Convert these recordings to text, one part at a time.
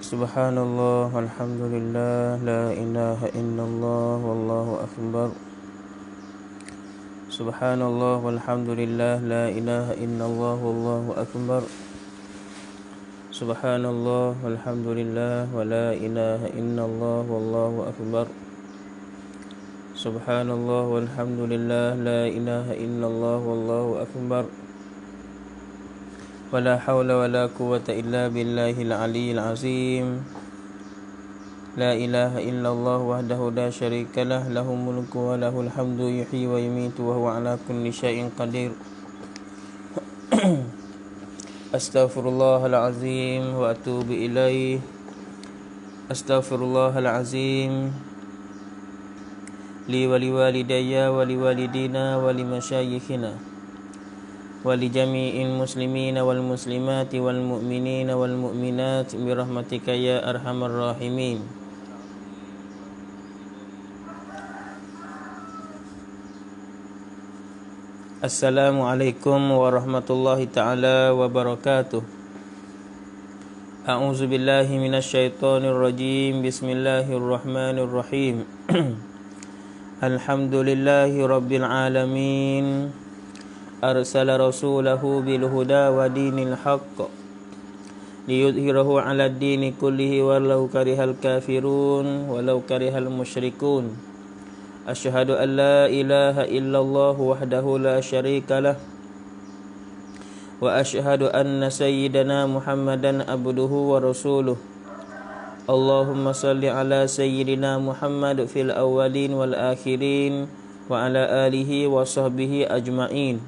Subhanallah, walhamdulillah, la ilaha illallah, wallahu akbar. Subhanallah, walhamdulillah, la ilaha illallah, wallahu akbar. Subhanallah, walhamdulillah, wa la ilaha illallah, wallahu akbar. Subhanallah, walhamdulillah, la ilaha illallah, wallahu akbar. Wala hawla wala quwwata illa billahil aliyyil azim. La ilaha illallah wahdahu la syarikalah, lahul mulku wa lahul hamdu, yuhyi wa yumiitu wa huwa ala kulli syai'in qadir. Astaghfirullahal azim wa atubu ilaih. Astaghfirullahal azim li wa liwalidayya wa liwalidina wa limasyayikhina wa li jami'il muslimina wal muslimati wal mu'minina wal mu'minat bi rahmatika ya arhamar rahimin. Assalamualaikum warahmatullahi ta'ala wabarakatuh. A'udzu billahi minasyaitonir rajim. Bismillahirrahmanirrahim. Alhamdulillahi rabbil alamin. Arsala rasulahu bil huda wa dinil haqq liyudhhirahu 'ala ad-dini kullihi walau karihal kafirun walau karihal musyrikun. Asyhadu an la ilaha illallah wahdahu la syarikalah wa asyhadu anna sayyidana Muhammadan abduhu wa rasuluh. Allahumma salli ala sayyidina Muhammad fil awwalin wal akhirin wa ala alihi wa sahbihi ajma'in.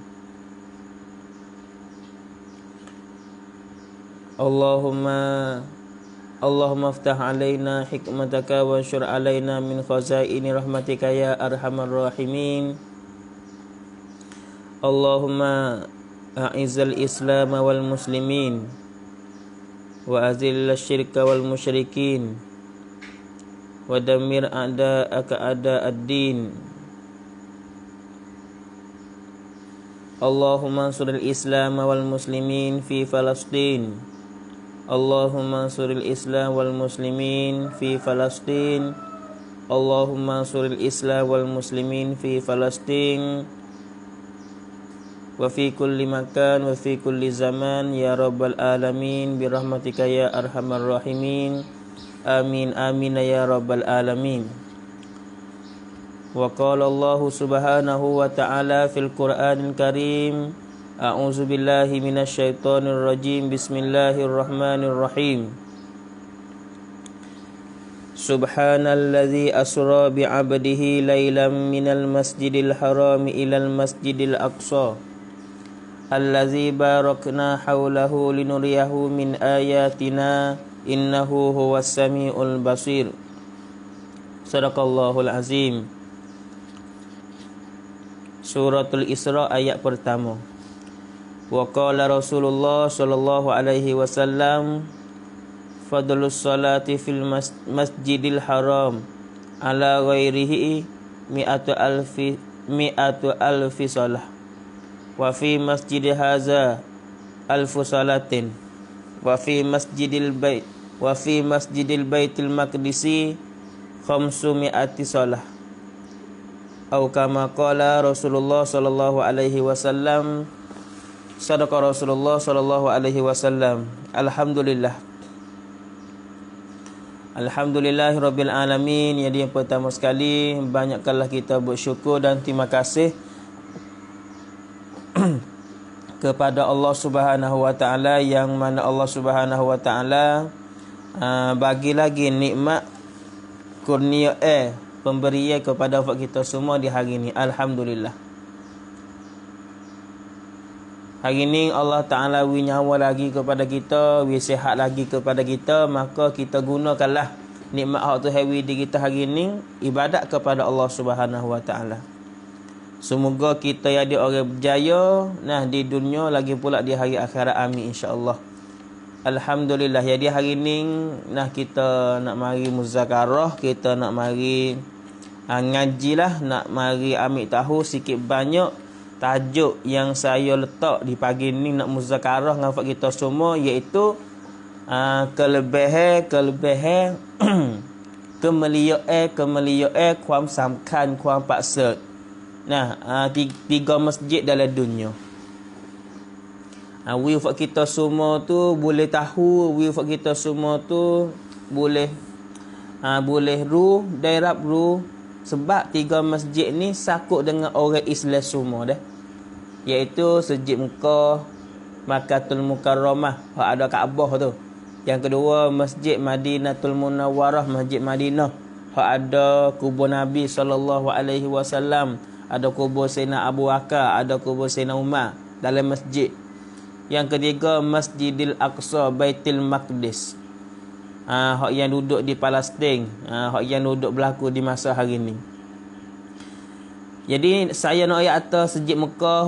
Allahumma aftah alaina hikmataka wa anshur alaina min khazaini rahmatika ya arhamar rahimin. Allahumma a'izzal islam wal muslimin wa azil syirka wal musyrikin wa dammir a'da'aka a'da'ad-din. Allahumma ansuril islam wal muslimin fi Falastin. Allahumma ansuril islam wal muslimin fi Falastin. Allahumma ansuril islam wal muslimin fi Falastin wa fi kulli makan wa fi kulli zaman ya rabbal alamin bi rahmatika ya arhamar rahimin. Amin amin ya rabbal alamin. Wa qala Allah subhanahu wa ta'ala fil Qur'anil Karim. A'udzu billahi minasyaitonir rajim. Bismillahirrahmanirrahim. Subhanalladzi asra bi 'abdihi lailan minal masjidil haram ilal masjidil aqsa allazi barakna haulahu linuriyahu min ayatina innahu huwas samiul basir. Sadaqallahul azim. Suratul Isra ayat pertama. Wa qala Rasulullah sallallahu alaihi wasallam fadlus salati fil masjidil haram ala ghairihi mi'atu alfi salah wa fi masjid haza alfu salatin wa fi masjidil baitil maqdisi khamsu mi'ati salah atau kama qala Rasulullah sallallahu alaihi wasallam. Sadaqa Rasulullah sallallahu alaihi wasallam. Alhamdulillah. Alhamdulillahirabbil alamin. Jadi yang pertama sekali, banyakkanlah kita bersyukur dan terima kasih kepada Allah Subhanahu wa taala, yang mana Allah Subhanahu wa taala bagi lagi nikmat kurnia pemberian kepada kita semua di hari ini. Alhamdulillah. Hari ini Allah Ta'ala beri nyawa lagi kepada kita, beri sihat lagi kepada kita. Maka kita gunakanlah nikmat hak tu hari di kita hari ini, ibadat kepada Allah Subhanahu wa Ta'ala. Semoga kita jadi orang berjaya di dunia lagi pula di hari akhirat. Amin insya-Allah. Alhamdulillah. Jadi hari ini kita nak mari muzakarah, kita nak mari ngajilah, nak mari ambil tahu sikit banyak tajuk yang saya letak di pagi ni nak muzakarah dengan kita semua, iaitu kelebihan kemeliaanความสำคัญความประเสริฐ tiga masjid dalam dunia. Wifat kita semua tu boleh tahu, wifat kita semua tu boleh daerah sebab tiga masjid ni sakut dengan orang Islam semua dah. Iaitu Masjid Mekah, Makkatul Mukarramah, hak ada Kaabah tu. Yang kedua Masjid Madinatul Munawwarah, Masjid Madinah, hak ada kubur Nabi SAW, ada kubur Sayyidina Abu Bakar, ada kubur Sayyidina Umar dalam masjid. Yang ketiga Masjidil Aqsa, Baitul Maqdis, hak yang duduk di Palestin, hak yang duduk berlaku di masa hari ni. Jadi saya nak ayat atas Masjid Mekah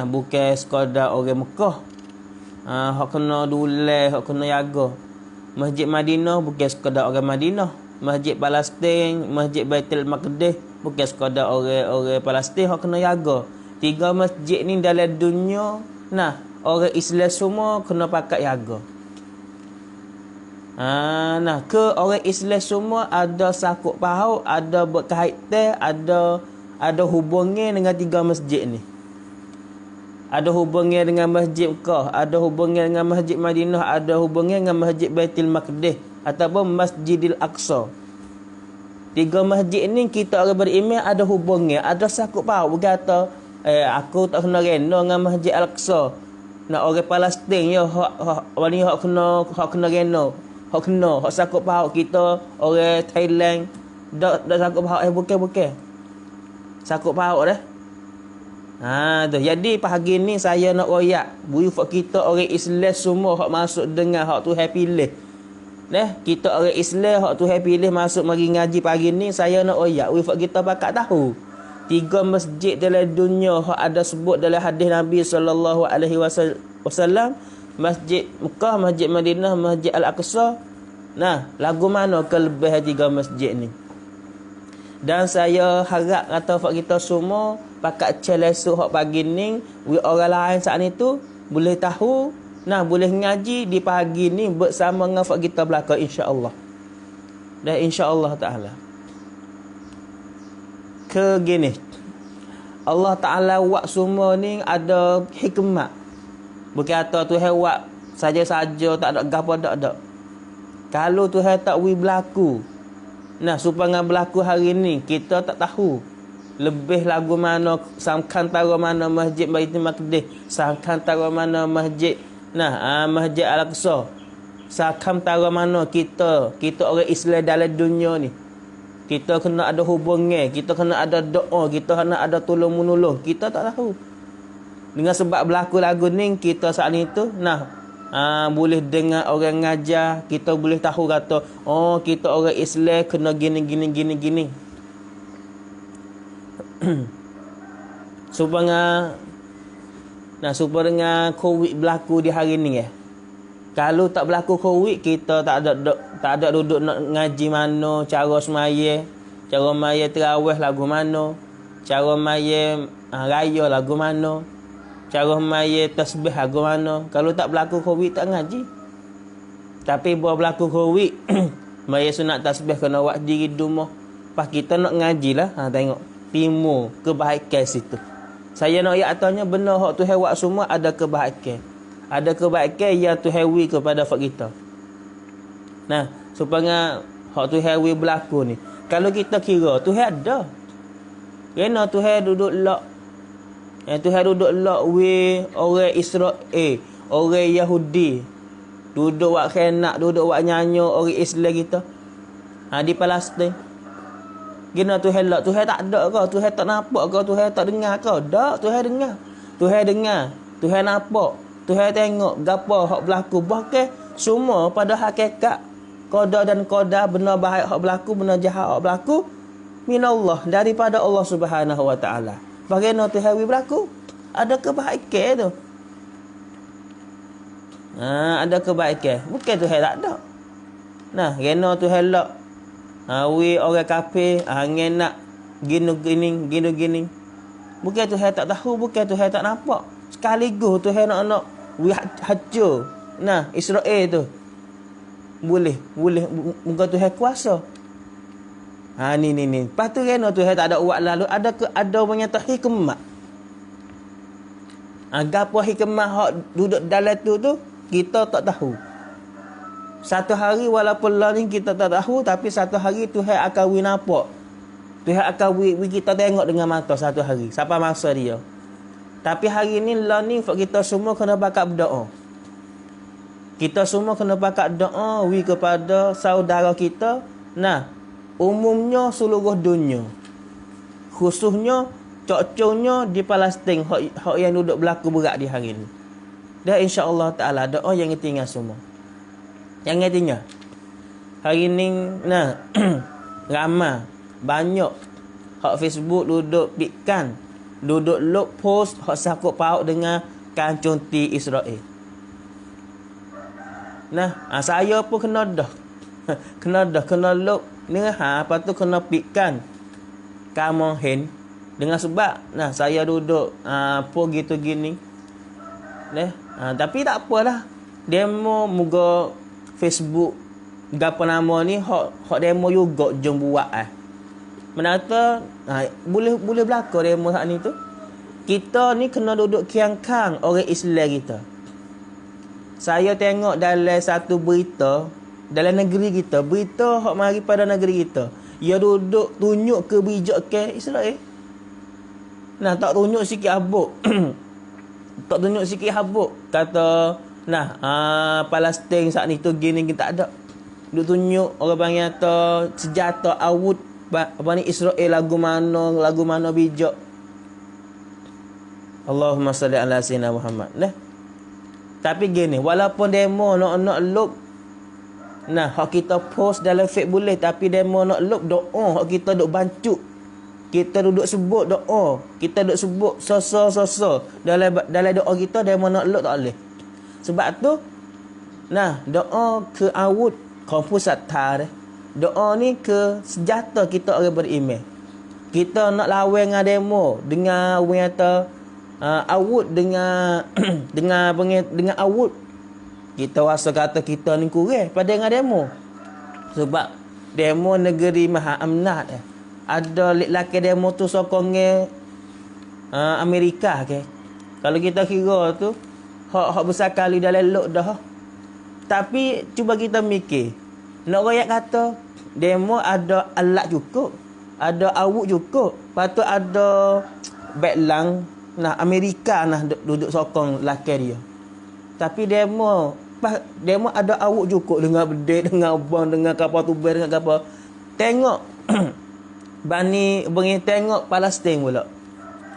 bukan sekadar orang Mekah. Hak kena dulai, hak kena jaga. Masjid Madinah bukan sekadar orang Madinah. Masjid Palestin, Masjid Baitul Maqdis bukan sekadar orang Palestin, hak kena jaga. Tiga masjid ni dalam dunia, orang Islam semua kena pakat jaga. Ke orang Islam semua ada sakut paut, ada berkaitan, ada hubungan dengan tiga masjid ni. Ada hubungan dengan Masjid Mekah, ada hubungan dengan Masjid Madinah, ada hubungan dengan Masjid Baitul Maqdis ataupun Masjidil Aqsa. Tiga masjid ni kita orang beriman ada hubungan, ada sakut paut. Berkata, aku tak kena rena dengan Masjid Al-Aqsa. Orang Palestin ya hak kena rena. Hak sakut paut kita orang Thailand dak sakut paut bukan. Sakut paut dah. Tu. Jadi pagi ni saya nak royak buat kita orang Islam semua hak masuk dengan hak Tuhan pilih. Kita orang Islam hak Tuhan pilih masuk mari ngaji pagi ni, saya nak royak buat kita pakat tahu. Tiga masjid dalam dunia hak ada sebut dalam hadis Nabi SAW, Masjid Mekah, Masjid Madinah, Masjid Al-Aqsa. Lagu mana kelebihan tiga masjid ni? Dan saya harap kata fak kita semua pakat celesuk hak pagi ni, orang lain saat ni tu boleh tahu, boleh ngaji di pagi ni bersama dengan fak kita belakang insya-Allah. Dan insya-Allah taala. Ke gini. Allah Taala buat semua ni ada hikmat. Bukan kata Tuhan buat saja-saja tak ada gapo dak. Kalau Tuhan tak berlaku, supaya berlaku hari ni kita tak tahu lebih lagu mana, sangkantara mana Masjid Baitul Maqdis, sangkantara mana Masjid Masjid Al-Aqsa, sangkantara mana kita orang Islam dalam dunia ni. Kita kena ada hubungan, kita kena ada doa, kita kena ada tolong-menolong. Kita tak tahu. Dengan sebab berlaku lagu ni kita saat ni tu boleh dengar orang ngajar, kita boleh tahu kata kita orang Islam kena gini. Supaya dengan COVID berlaku di hari ni Kalau tak berlaku COVID, kita tak ada duduk nak ngaji mana, cara semaya tarawih lagu mana, cara semaya raya lagu mana, cara semaya tasbih lagu mana. Kalau tak berlaku COVID tak ngaji. Tapi bila berlaku COVID, maya sunat tasbih kena buat diri di rumah. Pas kita nak ngajilah, tengok timur kebaikan situ. Saya nak ayatnya benar hak Tuhan buat semua ada kebaikan. Ada kebaikan yang Tuhan wi kepada hak kita. Supaya hak Tuhan wi berlaku ni. Kalau kita kira Tuhan ada. Kerana Tuhan duduk lak. Tuhan duduk lak wi orang Israel, orang Yahudi. Duduk buat khenak, duduk buat nyanyi orang Islam kita. Di Palestin. Gina Tuhan lak, Tuhan tak ada ke? Tuhan tak nampak ke? Tuhan tak dengar ke? Tak, Tuhan dengar. Tuhan dengar, Tuhan nampak, Tuhan tengok gapo hak berlaku. Bahkan semua pada hakikat qada dan qadar, benar baik hak berlaku, benar jahat hak berlaku minallah, daripada Allah Subhanahu wa taala. Bagaimana Tuhan berlaku? Ada kebaikan tu. Ada kebaikan. Bukan Tuhan tak ada. Kerana Tuhan lak orang kafir nak gini. Bukan Tuhan tak tahu, bukan Tuhan tak nampak. Sekaligus Tuhan nak hancur nah Israel tu. Boleh muka Tuhan kuasa. Ni. Lepas tu kena Tuhan tak ada buat lalu ada menyata hikmah. Gapo hikmah hak duduk dalam tu kita tak tahu. Satu hari walaupun lah ni kita tak tahu, tapi satu hari Tuhan akan nampak. Tuhan akan kita tengok dengan mata satu hari. Siapa masa dia. Tapi hari ni lah ni kita semua kena bakal berdoa. Kita semua kena bakal doa kepada saudara kita. Nah, umumnya seluruh dunia. Khususnya cocoknya di Palestin hak yang duduk berlaku berat di hari ni. Dan insya-Allah taala doa yang tinggal semua. Yang tinggal. Hari ni nah ramai banyak hak Facebook duduk pikkan, duduk log post hak sakut paut dengan kancunti Israel. Nah, saya pun kena dah. kena log ni apa tu kena pikkan. Kamu hen dengan sebab nah saya duduk apa gitu gini. Tapi tak apalah. Demo moga Facebook gapo nama ni hak demo juga jom buat Menata boleh berlaku demo hak ni tu. Kita ni kena duduk kiang-kang orang Islam kita. Saya tengok dalam satu berita dalam negeri kita, berita hak mari pada negeri kita. Ia duduk tunjuk kebijakan Israel. Nah, tak tunjuk sikit habuk. Tak tunjuk sikit habuk. Kata, Palestin saat ni tu gini kita tak ada. Duk tunjuk orang panggil kata senjata awud apa ni Israel lagu mana bijak. Allahumma salli ala sayyidina Muhammad. Tapi gini, walaupun demo nak look hak kita post dalam Facebook boleh, tapi demo nak look doa hak kita duk bancuk. Kita duduk sebut doa, kita duduk sebut soso dalam doa kita demo nak look tak boleh. Sebab tu doa ke awud kampus atar. Doa ni ke senjata kita orang beriman. Kita nak lawan dengan demo dengan orang kata awud dengan dengan awud. Kita rasa kata kita ni kurang pada dengan demo. Sebab demo negeri maha amnat ada lelaki demo tu sokongnya Amerika ke. Kalau kita kira tu hak besar kali dalam lok dah. Tapi cuba kita mikir. Nak rakyat kata demo ada alat cukup, ada awuk cukup, patut ada backlang Amerika duduk sokong lelaki dia. Tapi demo ada awuk cukup dengan bedek, dengan bang, dengan kapal tubai, dengan kapal. Tengok bani tengok Palestin pula.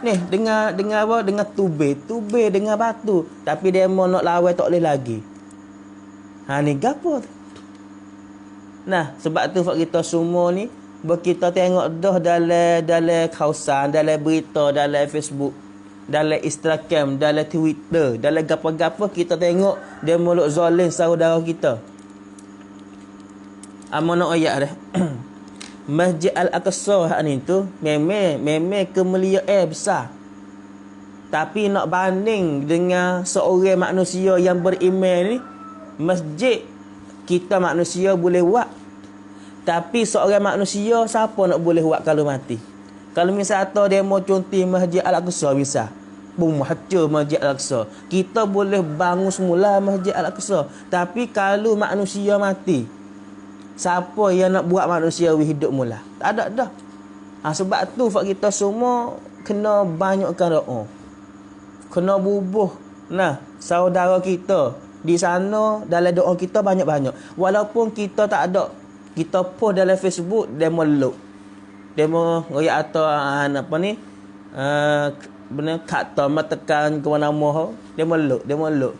Ni dengan apa? Dengan tubai dengan batu. Tapi demo nak lawan tak boleh lagi. Ni gapo tu? Sebab tu kita semua ni kita tengok dah dalam kausan, dalam berita, dalam Facebook, dalam Instagram, dalam Twitter, dalam gapo-gapo kita tengok dia muluk zalim saudara kita. Amanah ayat dah. Masjid Al-Aqsa hak ni tu memang kemuliaan besar. Tapi nak banding dengan seorang manusia yang beriman ni, masjid kita manusia boleh buat. Tapi seorang manusia siapa nak boleh buat kalau mati? Kalau misal atau demo contoh Masjid Al-Aqsa misal, hancur Masjid Al-Aqsa. Kita boleh bangun semula Masjid Al-Aqsa. Tapi kalau manusia mati, siapa yang nak buat manusia hidup mula? Tak ada dah. Sebab tu kita semua kena banyakkan doa. Kena bubuh saudara kita di sana dalam doa kita banyak-banyak. Walaupun kita tak ada, kita post dalam Facebook demo look. Demo royak atau apa ni? Benar kata matekan ke mana moh. Demo look.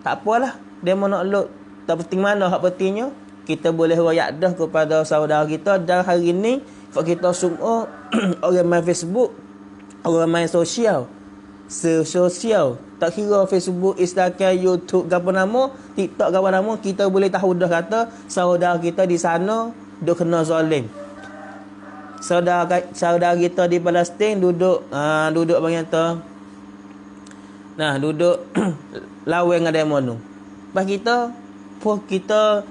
Tak apalah, demo nak look. Tak penting mana, hak pentingnya kita boleh royak dah kepada saudara kita. Dan hari ni kita semua orang main Facebook, orang main sosial. Tak kira Facebook, Instagram, YouTube, apa nama, TikTok, apa nama, kita boleh tahu dah kata saudara kita di sana duk kena zalim. Saudara kita di Palestin duduk bagi kata duduk lawan dengan demo tu. Bas kita pun kita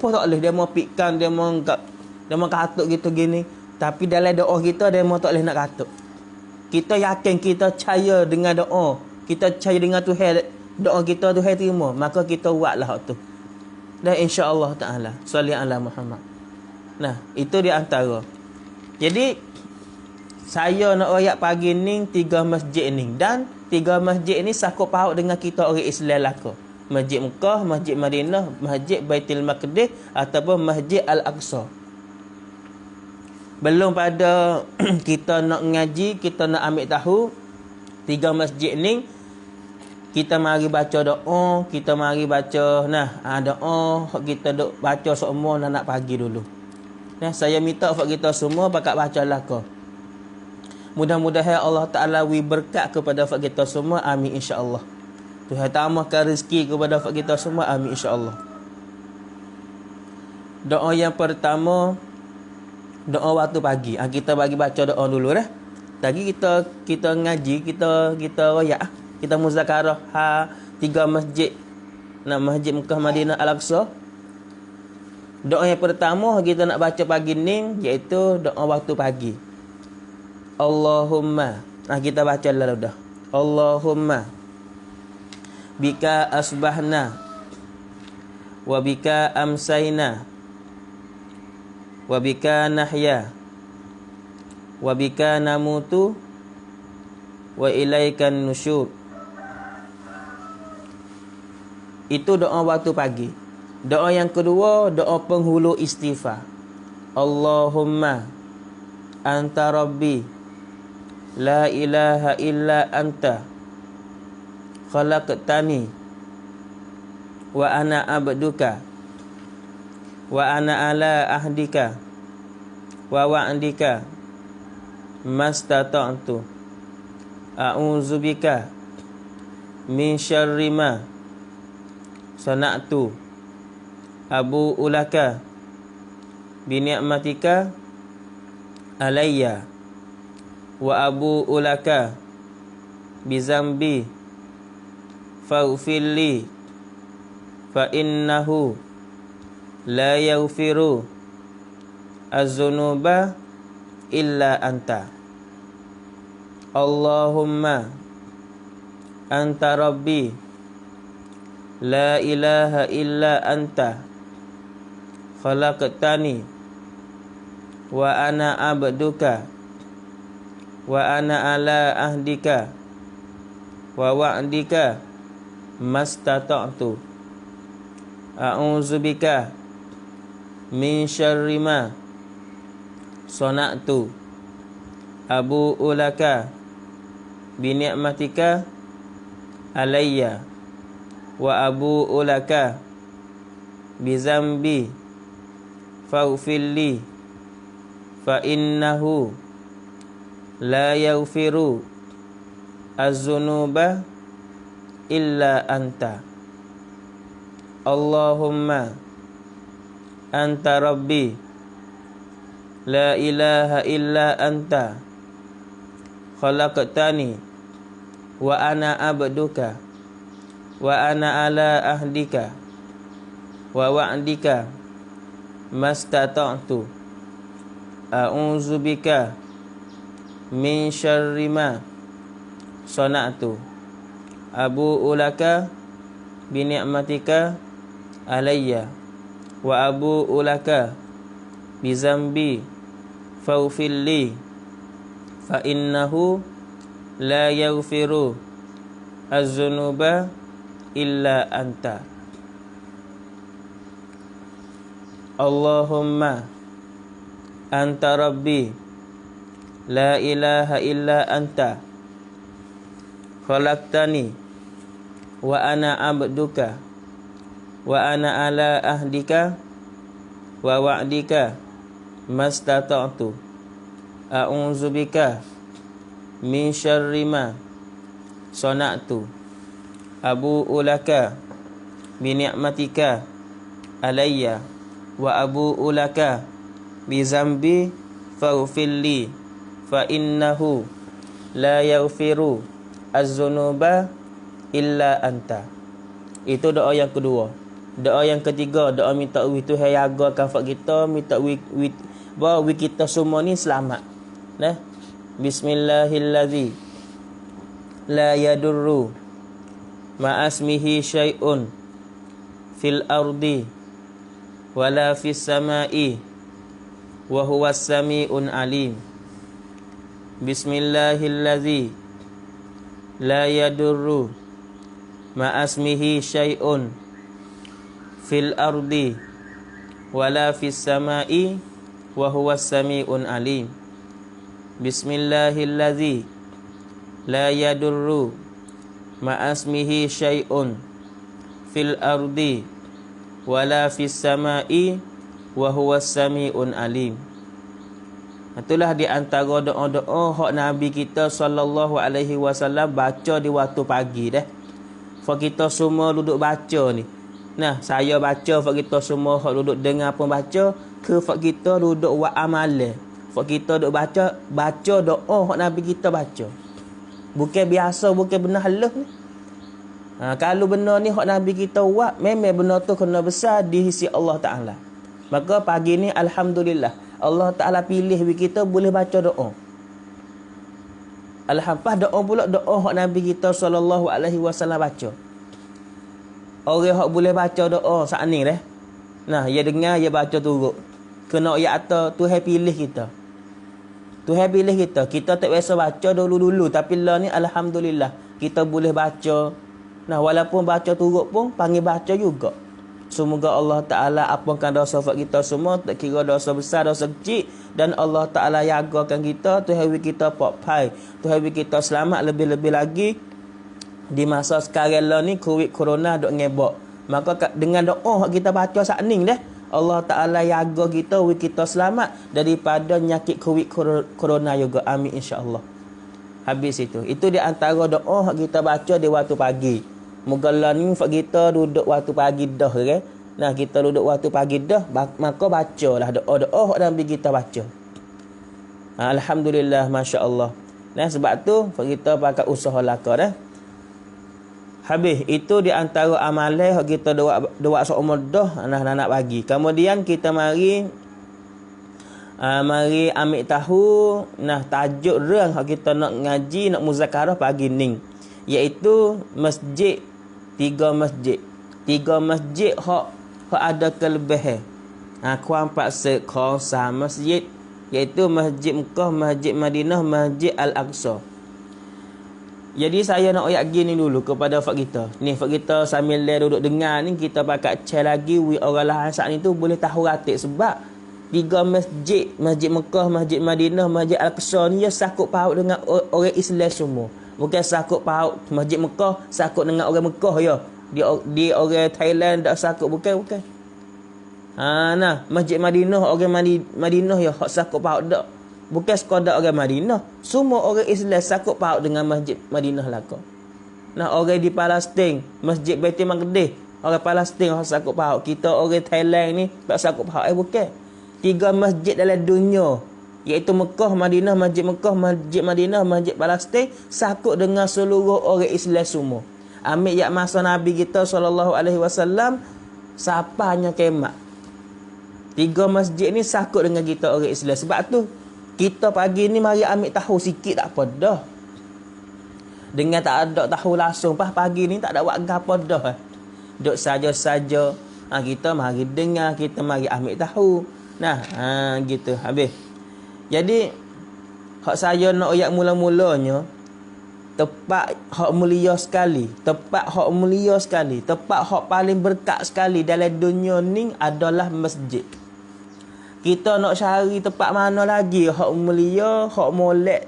pun tak boleh dia mau pikkan, dia mau katuk gitu gini. Tapi dalam doa kita dia mau tak boleh nak katuk. Kita yakin, kita percaya dengan doa. Kita percaya dengan Tuhan, doa kita Tuhan terima. Maka kita buatlah hak tu. Dan insya-Allah taala salli ala Muhammad. Nah, itu di antara. Jadi saya nak royak pagi ni 3 masjid ni, dan 3 masjid ni sakut paut dengan kita orang Islam laka. Masjid Mekah, Masjid Madinah, Masjid Baitul Maqdis ataupun Masjid Al-Aqsa. Belum pada kita nak ngaji, kita nak ambil tahu 3 masjid ni, kita mari baca doa, kita mari baca doa kita duk baca semua nak pagi dulu. Saya minta kepada kita semua pakat bacalah kau. Mudah-mudahan Allah Taala wi berkat kepada kita semua, amin insya-Allah. Tuhan tambahkan rezeki kepada kita semua, amin insya-Allah. Doa yang pertama, doa waktu pagi. Kita bagi baca doa dulu dah. Tadi kita ngaji, kita royak, kita muzakarah 3 masjid. Masjid Mekah, Madinah, Al-Aqsa. Doa yang pertama kita nak baca pagi ni iaitu doa waktu pagi. Allahumma, kita baca lalu dah. Allahumma bika asbahna wa bika amsayna wa bika nahya wa bika namutu wa ilaikan nusyur. Itu doa waktu pagi. Doa yang kedua, doa penghulu istighfar. Allahumma anta rabbi la ilaha illa anta khalaqtani wa ana abduka wa ana ala ahdika wa wa'dika mastata'tu a'udzubika min syarri ma sana'tu abu ulaka bi ni'matika alayya wa abu ulaka bi zambi faghfirli fa innahu la yaghfiru az-dzunuba illa anta. Allahumma anta rabbi la ilaha illa anta khalaqtani wa ana abduka wa ana ala ahdika wa wa'dika mastata'tu a'udzubika min syarri ma sana'tu abu ulaka bi ni'matika alayya wa abu ulaka bi zambi faghfirli fa innahu la yaghfiru az-dzunuba illa anta. Allahumma anta rabbi la ilaha illa anta khalaqtani wa ana abduka wa ana ala ahdika wa wa'dika mastata'tu a'udzubika min syarri ma sana'tu abu ulaka bi ni'matika alayya wa abu ulaka bi zambi faghfirli fa innahu la yaghfiru az-dzunuba illa anta. Allahumma anta rabbi la ilaha illa anta khalaqtani wa ana abduka wa ana ala ahdika wa wa'dika mastata'tu a'udzubika min syarri ma sana'tu abu ulaka bi ni'matika alayya wa abu ulaka bi zambi faghfirli fa innahu la yaghfiru az-dzunuba illa anta. Itu doa yang kedua. Doa yang ketiga, doa minta wi Tuhan jaga kafat kita, minta wi kita semua ni selamat. Nah. Bismillahirrahmanirrahim. La yadurru ma'asmihi syai'un fil ardi wala fis sama'i wa huwas sami'un alim. Bismillahirrahmanirrahim. La yadurru ma'asmihi syai'un fil ardi wala fis sama'i wa huwas sami'un alim. Bismillahirrahmanirrahim. La yadurru ma'asmihi syai'un fil ardi wala fis sama'i wa huwas sami'un alim. Itulah di antara doa-doa hak Nabi kita sallallahu alaihi wasallam baca di waktu pagi dah. Fak kita semua duduk baca ni. Nah, saya baca, fak kita semua hak duduk dengar pun baca, ke fak kita duduk buat amalan. Fak kita duduk baca doa hak Nabi kita baca. Bukan biasa, bukan benar halus ni. Kalau benar ni hak Nabi kita buat, memang benar tu kena besar di sisi Allah Ta'ala. Maka pagi ni alhamdulillah Allah Ta'ala pilih kita boleh baca doa. Alhamdulillah doa pula doa hak Nabi kita sallallahu alaihi wasallam baca. Orang hak boleh baca doa saat ni dah. Nah, dia dengar, dia baca turut. Kena ayat atau Tuhan pilih kita. Tuhan pilih kita. Kita tak biasa baca dulu-dulu. Tapi lah ni alhamdulillah kita boleh baca. Nah, walaupun baca turut pun panggil baca juga. Semoga Allah Ta'ala apakan dosa kita semua. Tak kira dosa besar, dosa kecil. Dan Allah Ta'ala jagakan kita. Tuhan bagi kita pokai. Tuhan bagi kita selamat lebih-lebih lagi. Di masa sekarang lah ni COVID corona duk ngebok. Maka dengan doa kita baca saat ni dah, Allah Ta'ala jaga kita, kita selamat daripada nyakit COVID corona juga. Amin insya-Allah. Habis itu. Itu di antara doa kita baca di waktu pagi. Moga lah ni kita duduk waktu pagi dah kan. Nah, kita duduk waktu pagi dah, maka bacalah doa-doa hak Nabi kita baca. Alhamdulillah, masya-Allah. Nah, sebab tu kita pakai usaha laka dah. Habis itu di antara amalan yang kita doa seumur dah anak-anak pagi. Kemudian kita mari ambil tahu tajuk rang yang kita nak ngaji, nak muzakarah pagi ni, iaitu masjid. Tiga masjid hak ada kelebihan. Kuang pak sekongsa masjid, iaitu Masjid Mekah, Masjid Madinah, Masjid Al-Aqsa. Jadi saya nak ayat gini dulu kepada fak kita. Ni fak kita sambil duduk dengar ni, kita pakai cek lagi orang lain saat ni tu boleh tahu ratik. Sebab tiga masjid, Masjid Mekah, Masjid Madinah, Masjid Al-Aqsa ni dia sakut paut dengan orang Islam semua. Bukan sakut paut Masjid Mekah sakut dengan orang Mekah ya. Dia orang Thailand tak sakut, bukan. Masjid Madinah orang Madinah ya hak sakut paut dak. Bukan sekadar orang Madinah. Semua orang Islam sakut paut dengan Masjid Madinah laka. Orang di Palestin, Masjid Baitul Maqdis, orang Palestin orang sakut paut. Kita orang Thailand ni tak sakut paut. Bukan. Tiga masjid dalam dunia, iaitu Mekah, Madinah, Masjid Mekah, Masjid Madinah, Masjid Palestin, sakut dengan seluruh orang Islam semua. Ambil yak masa Nabi kita sallallahu alaihi wasallam sapanya kemak. Tiga masjid ni sakut dengan kita orang Islam. Sebab tu kita pagi ni mari ambil tahu sikit tak apa dah. Dengan tak ada tahu langsung pagi ni tak ada buat apa dah. Duk saja-saja. Kita mari dengar, kita mari ambil tahu. Gitu habis. Jadi hak saya nak ayat mula-mulanya tempat hak mulia sekali, tempat hak paling berkat sekali dalam dunia ni adalah masjid. Kita nak cari tempat mana lagi hak mulia, hak molek,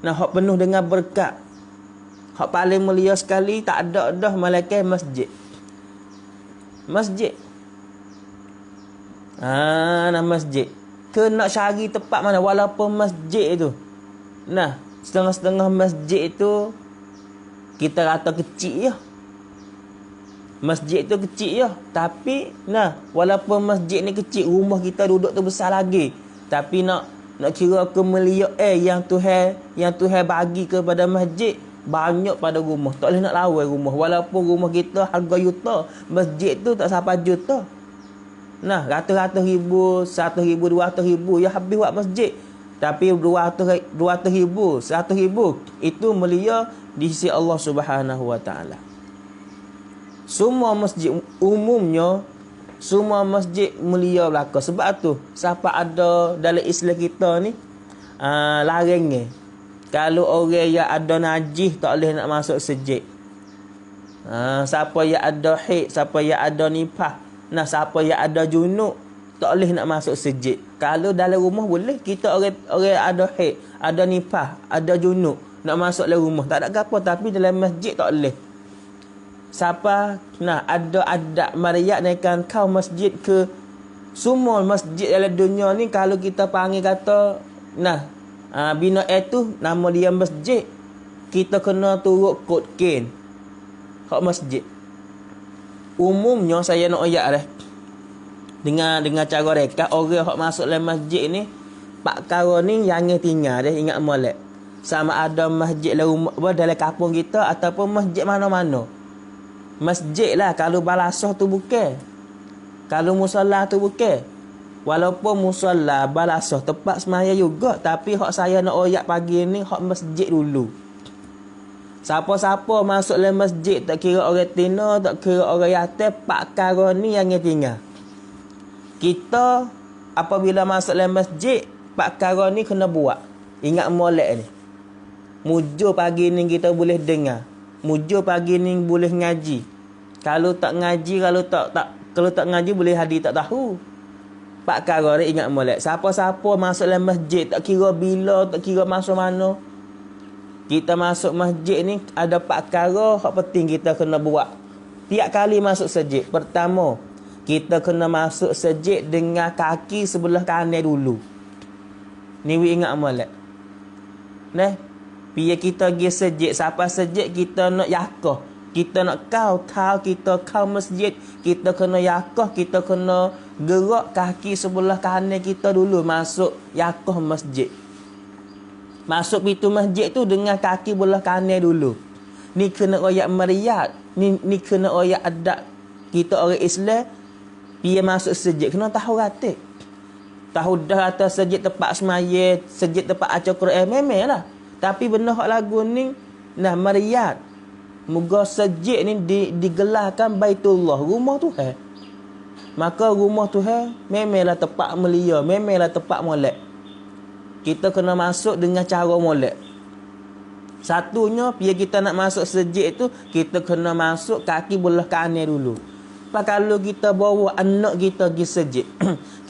hak penuh dengan berkat. Hak paling mulia sekali tak ada dah malaikat masjid. Masjid. Masjid. Ke nak cari tempat mana walaupun masjid itu. Setengah-setengah masjid itu kita kata kecil ya. Masjid tu kecil ya, tapi walaupun masjid ni kecil, rumah kita duduk tu besar lagi. Tapi nak kira kemuliaan yang Tuhan bagi kepada masjid, banyak pada rumah. Tak boleh nak lawan rumah. Walaupun rumah kita harga juta, masjid tu tak sampai juta. Nah, ratus-ratus ribu, 100,000, 200,000 ya habis buat masjid. Tapi 200 ribu, 100 ribu itu mulia di sisi Allah Subhanahu Wa Taala. Semua masjid umumnya, semua masjid mulia belaka. Sebab tu siapa ada dalam Islam kita ni larangnya. Kalau orang yang ada najis tak boleh nak masuk masjid. Siapa yang ada haid, siapa yang ada nifas, nah siapa yang ada junub tak boleh nak masuk masjid. Kalau dalam rumah boleh, kita orang ada haid, ada nifas, ada junub nak masuk dalam rumah tak ada apa, tapi dalam masjid tak boleh. Siapa ada adab mariat naikkan kau masjid ke semua masjid dalam dunia ni, kalau kita panggil kata bina itu nama dia masjid, kita kena turut kod ken hak masjid. Umumnya saya nak ayat dah dengan cara rekat orang hak masuk dalam masjid ni, pak karo ni yang tinggal dia ingat molek. Sama ada masjid dalam kampung kita ataupun masjid mana-mana. Masjid lah, kalau balasah tu bukan. Kalau musalla tu bukan. Walaupun musalla, balasah, tempat semaya juga. Tapi hak saya nak oyak pagi ni, hak masjid dulu. Siapa-siapa masuk dalam masjid, tak kira orang tina, tak kira orang yatim, pak kara ni yang tinggal. Kita, apabila masuk dalam masjid, pak kara ni kena buat. Ingat molek ni. Mujur pagi ni kita boleh dengar. Mujur pagi ni boleh ngaji. Kalau tak ngaji, kalau tak ngaji boleh hadir tak tahu. Pak kara ni ingat molek. Siapa-siapa masuk dalam masjid, tak kira bila, tak kira masuk mana. Kita masuk masjid ni ada pak kara hak penting kita kena buat. Tiap kali masuk masjid. Pertama, kita kena masuk masjid dengan kaki sebelah kanan dulu. Ni we ingat molek. Biar kita pergi masjid, sampai masjid kita nak yakah. Kita nak kita kau masjid, kita kena yakah, kita kena gerak kaki sebelah kanan kita dulu masuk yakah masjid. Masuk pintu masjid tu dengan kaki belah kanan dulu. Ni kena royak mariat, ni kena royak adab kita orang Islam. Dia masuk masjid kena tahu ratik. Tahu dah atas masjid tempat semaya, masjid tempat acara Quran memanglah. Tapi benar hak lagu ni mariat. Moga masjid ni digelarkan Baitullah, rumah Tuhan. Maka rumah Tuhan memanglah tempat mulia, memanglah tempat molek. Kita kena masuk dengan cara molek. Satunya, biar kita nak masuk masjid tu, kita kena masuk kaki belah kanan dulu. Kalau kita bawa anak kita pergi masjid,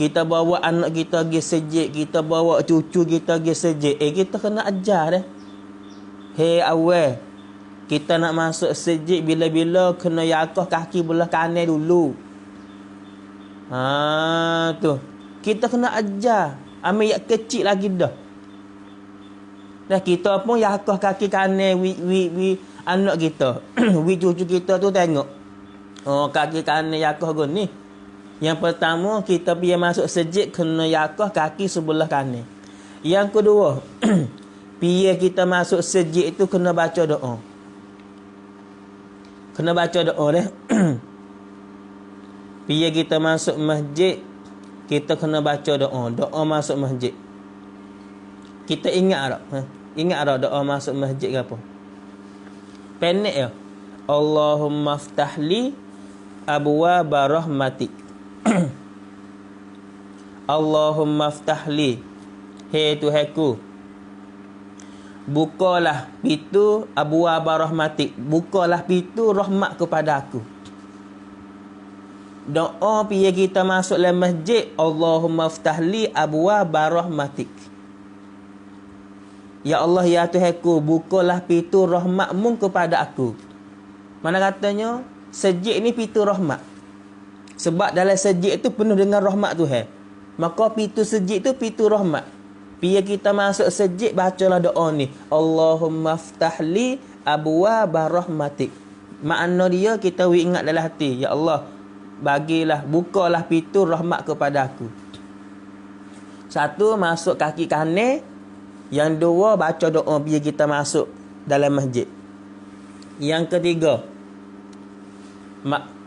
kita bawa anak kita pergi masjid, kita bawa cucu kita pergi masjid, kita kena ajar dah. Hei awal, kita nak masuk masjid bila-bila kena yakah kaki belah kanan dulu. Tu. Kita kena ajar. Ambil yang kecil lagi dah. Dah kita pun yakah kaki kanan wi anak kita. Wi cucu kita tu tengok. Kaki kanan yakah gua ni. Yang pertama, kita pergi masuk masjid kena yakah kaki sebelah kanan. Yang kedua, pergi kita masuk masjid itu kena baca doa. Kena baca doa dah. Pergi kita masuk masjid, kita kena baca doa. Doa masuk masjid. Kita ingat tak? Ingat tak doa masuk masjid ke apa? Pendek ya. Allahumma ftahli abwaaba rahmatik. Allahumma ftahli. Hei Tuhanku, bukalah pintu abwaaba rahmatik. Bukalah pintu rahmat kepada aku. Doa biar kita masuk dalam masjid, Allahumma ftahli abwaaba rahmatik. Ya Allah, ya Tuhanku, bukalah pintu rahmatmu kepada aku. Mana katanya masjid ni pintu rahmat. Sebab dalam masjid itu penuh dengan rahmat Tuhan. Maka pintu masjid itu pintu rahmat. Biar kita masuk masjid, bacalah doa ni, Allahumma ftahli abwaaba rahmatik. Makna dia kita ingat dalam hati, ya Allah, bagilah, bukalah pintu rahmat kepada aku. Satu, masuk kaki kanan. Yang dua, baca doa biar kita masuk dalam masjid. Yang ketiga,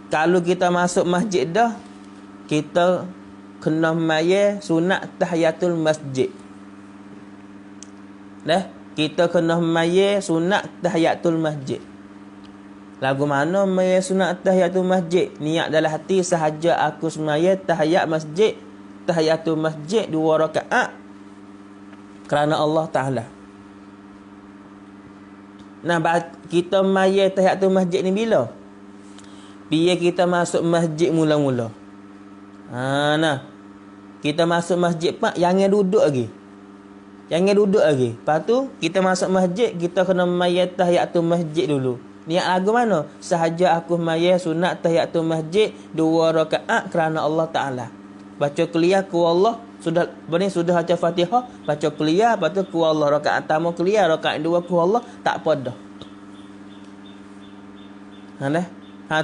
kalau kita masuk masjid dah, kita kena maya sunat tahiyatul masjid. Dah, kita kena maya sunat tahiyatul masjid. Lagu mana maya sunat tahiyatul masjid? Niat dalam hati sahaja aku semaya tahiyat masjid, tahiyatul masjid 2 rakaat kerana Allah Taala. Nah, kita maya tahiyatul masjid ni bila? Bila kita masuk masjid mula-mula. Nah. Kita masuk masjid pak, jangan duduk lagi. Jangan duduk lagi. Lepas tu, kita masuk masjid, kita kena maya tahiyatul masjid dulu. Niat lagu mana? Sahaja aku maya sunat tahiyatul masjid 2 rakaat kerana Allah Taala. Baca kuliah ku Allah, sudah baca Fatihah, baca kuliah, lepas tu ku Allah rakaat pertama kuliah, rakaat 2 ku Allah, tak apa dah.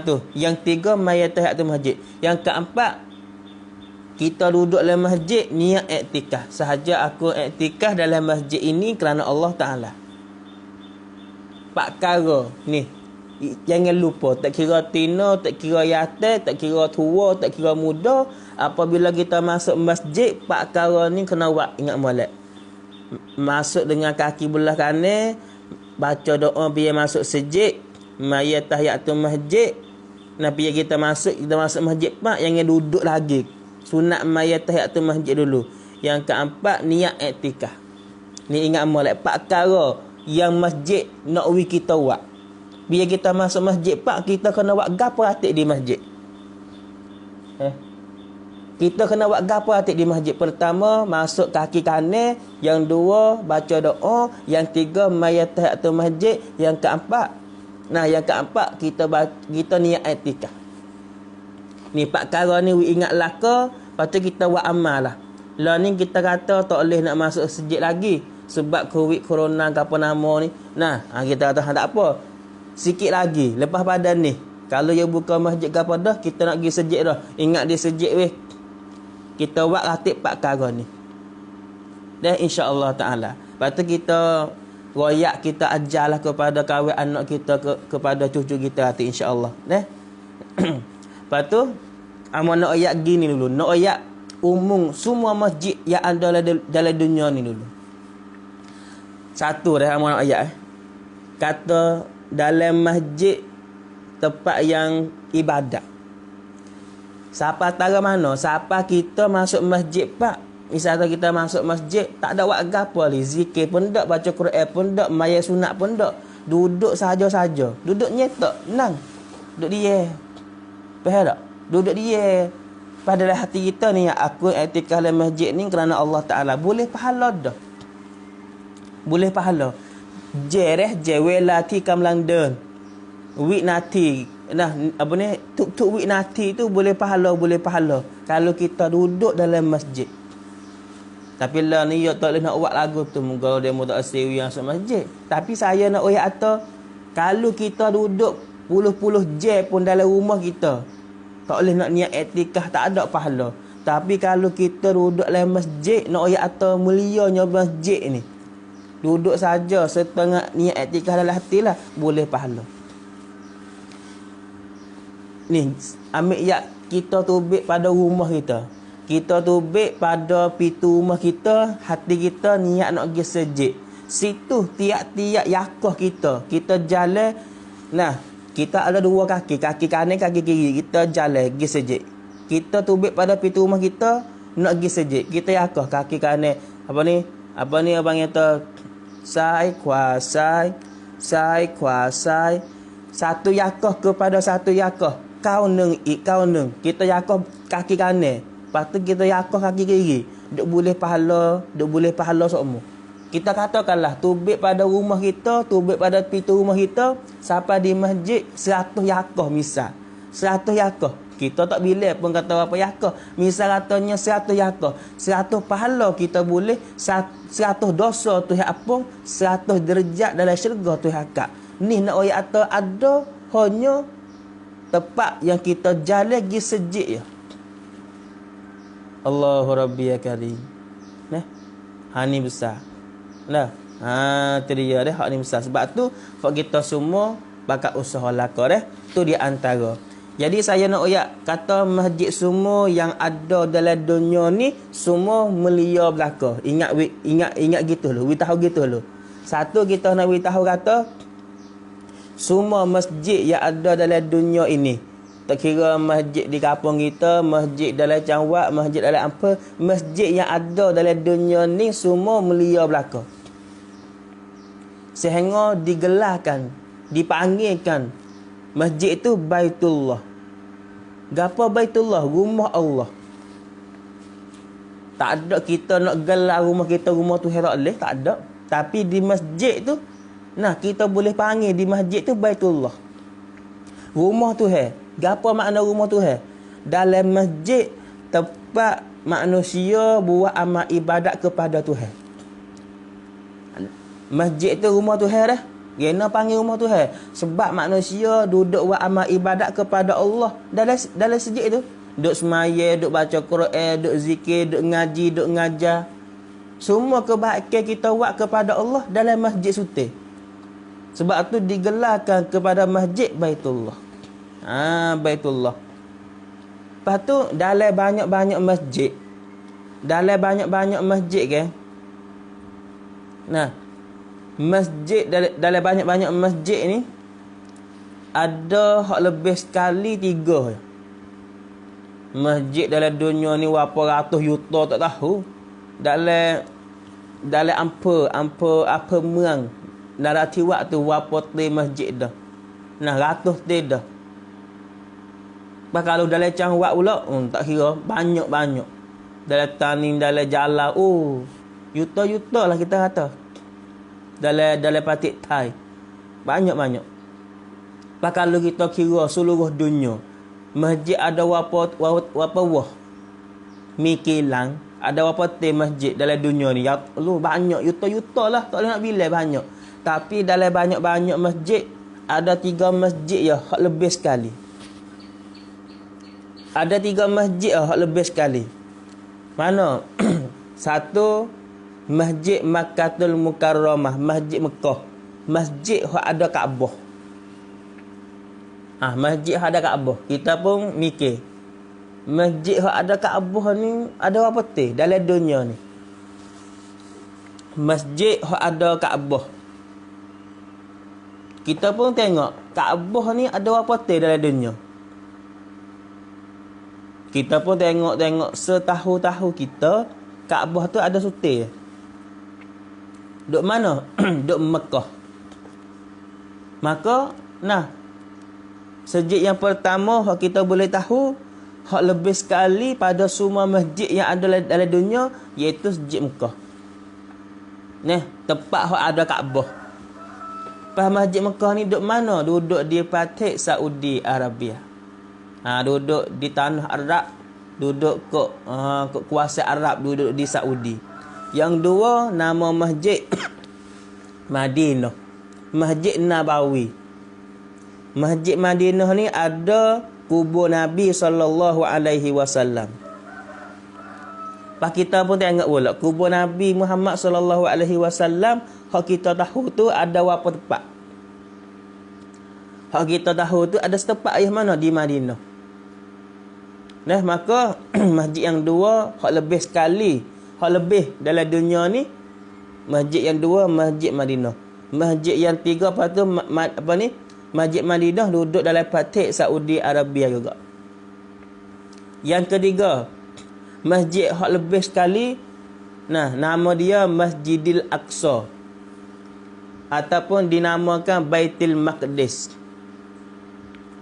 Tu, yang 3 maya tahiyatul masjid. Yang keempat, kita duduk dalam masjid niat iktikaf. Sahaja aku iktikaf dalam masjid ini kerana Allah Taala. 4 perkara ni jangan lupa, tak kira tina, tak kira yatim, tak kira tua, tak kira muda, apabila kita masuk masjid 4 perkara ni kena buat, ingat molek. Masuk dengan kaki belah kanan, baca doa biar masuk masjid, maya tahiyatul masjid. Nah, biar kita masuk masjid pak, jangan duduk lagi. Sunat maya tahiyatul masjid dulu. Yang keempat, niat iktikaf. Ni ingat molek 4 perkara yang masjid nak kita buat. Bila kita masuk masjid pak, kita kena buat gapo atik di masjid. Kita kena buat gapo atik di masjid. Pertama, masuk kaki kanan. Yang 2, baca doa. Yang 3, maya tahiyatul masjid. Yang keempat, kita niat iktikaf. Ni 4 perkara ni ingat laka, lepas tu kita buat amal lah. Lah ni kita kata tak boleh nak masuk masjid lagi sebab COVID corona ke apa nama ni. Nah, kita kata tak apa. Sikit lagi lepas pada ni, kalau dia buka masjid ke apa dah, kita nak pergi masjid dah. Ingat dia masjid weh. Kita buat ratib 4 perkara ni. Dan insya-Allah taala. Lepas tu kita royak, kita ajarlah kepada kawan anak kita, kepada cucu kita nanti insya-Allah. Lepas tu nak ayat gini dulu. Nak ayat umum semua masjid yang ada dalam dunia ni dulu. Satu dah nak ayat. Kata dalam masjid tempat yang ibadat. Siapa tara mana? Siapa kita masuk masjid pak? Misalnya kita masuk masjid, tak ada buat gapo li. Zikir pun tak, baca Quran pun tak, maya sunat pun tak. Duduk saja-saja. Duduk nyetak, tenang. Duduk dia. Faham tak? Duduk dia. Padahal hati kita ni, aku iktikaf dalam masjid ni kerana Allah Taala. Boleh pahala dah. Boleh pahala. Welati kamlangden. Wik nati. Nah, apa ni? Tuk wik nati tu boleh pahala. Kalau kita duduk dalam masjid. Tapi lah ni tak boleh nak buat lagu tu. Moga dia tak asyik yang masuk masjid. Tapi saya nak ayat atau kalau kita duduk puluh-puluh jam pun dalam rumah kita, tak boleh nak niat iktikaf, tak ada pahala. Tapi kalau kita duduk dalam masjid, nak ayat atau mulianya masjid ni, duduk saja setengah niat iktikaf dalam hati lah, boleh pahala. Ni, ambil ayat kita tubik pada rumah kita. Kita tubik pada pintu rumah kita, hati kita niat nak pergi masjid. Situ tiap-tiap yakah kita jalan. Nah, kita ada 2 kaki, kaki kanan, kaki kiri. Kita jalan pergi masjid. Kita tubik pada pintu rumah kita nak pergi masjid. Kita yakah kaki kanan. Apa ni abang kata sai kuasai. Satu yakah kepada satu yakah. Kau neng. Kita yakah kaki kanan. Lepas tu kita yakah kaki kiri. Duk boleh pahala semua. Kita katakanlah tubik pada rumah kita, tubik pada pintu rumah kita, sampai di masjid 100 yakah misal. 100 yakah. Kita tak bilang pun kata apa yakah. Misal katanya 100 yakah. 100 pahala kita boleh, 100 dosa tu apa? 100 derajat dalam syurga tu hakak. Ni nak ayat atau ada hanya tempat yang kita jalan pergi masjid ya. Allahu Rabbi ya Karim. Nah, ni besar. Nah, tu dia dah hak ni besar. Sebab tu hak kita semua pakat usaha laka dah. Tu di antara. Jadi saya nak oyak kata masjid semua yang ada dalam dunia ni semua melia belaka. Ingat gitu lu. We tahu gitu lu. Satu kita nak we tahu kata semua masjid yang ada dalam dunia ini, tak kira masjid di kampung kita, masjid dalam Cangwak, masjid dalam apa, masjid yang ada dalam dunia ni semua melia belaka. Sehingga digelarkan, dipanggilkan masjid itu Baitullah. Gapo Baitullah? Rumah Allah. Tak ada kita nak gelar rumah kita rumah tu Herak leh, tak ada. Tapi di masjid tu, nah kita boleh panggil di masjid tu Baitullah. Rumah Tuhan. Gapo makna rumah Tuhan? Dalam masjid tempat manusia buat amal ibadat kepada Tuhan. Masjid tu rumah Tuhan dah. Kena panggil rumah Tuhan. Sebab manusia duduk buat amal ibadat kepada Allah dalam masjid tu. Duk semaya, duk baca Quran, duk zikir, duk ngaji, duk ngajar. Semua kebaikan kita buat kepada Allah dalam masjid suci. Sebab tu digelarkan kepada masjid Baitullah. Baitullah. Lepas tu dalam banyak-banyak masjid. Dalam banyak-banyak masjid kan. Nah, masjid dalam banyak-banyak masjid ni ada hak lebih sekali 3. Masjid dalam dunia ni berapa ratus juta tak tahu. Dalam apa merang narati waktu berapa te masjid dah. Nah, ratus te dah. Bah kalau dalam Cangwak pula, tak kira banyak-banyak. Dalam Tanim, dalam jalan, juta-juta lah kita kata. Dalam Patik Thai. Banyak-banyak. Bah kalau kita kira seluruh dunia, masjid ada berapa wah. Mikilang, ada berapa te masjid dalam dunia ni? Ya, banyak, juta-juta lah. Tak boleh nak bilang banyak. Tapi dalam banyak-banyak masjid, ada 3 masjid ya, hak lebih sekali. Ada 3 masjid ya, hak lebih sekali. Mana? Satu, Masjid Makkahul Mukarramah, Masjid Mekah. Masjid hak ada Kaabah. Masjid hak ada Kaabah. Kita pun mikir. Masjid hak ada Kaabah ni ada apa te dalam dunia ni? Masjid hak ada Kaabah. Kita pun tengok Kaabah ni ada apa te dalam dunia. Kita pun tengok setahu-tahu kita Kaabah tu ada sutir. Duk mana? Duk Mekah. Maka, masjid yang pertama hak kita boleh tahu hak lebih sekali pada semua masjid yang ada dalam dunia iaitu Masjid Mekah. Tempat hak ada Kaabah. Pas Masjid Mekah ni duduk mana? Duduk di Patik Saudi Arabia. Duduk di tanah Arab, duduk ke kuasa Arab, duduk di Saudi. Yang dua nama masjid Madinah, Masjid Nabawi. Masjid Madinah ni ada kubur Nabi SAW. Pak kita pun tengok pula kubur Nabi Muhammad SAW. Hak kita tahu tu ada berapa tempat? Hak kita tahu tu ada setempat yang mana di Madinah. Maka masjid yang dua hak lebih sekali, hak lebih dalam dunia ni, masjid yang dua Masjid Madinah. Masjid yang tiga lepas tu Masjid Madinah duduk dalam Patik Saudi Arabia juga. Yang ketiga, masjid hak lebih sekali, nama dia Masjidil Aqsa ataupun dinamakan Baitul Maqdis.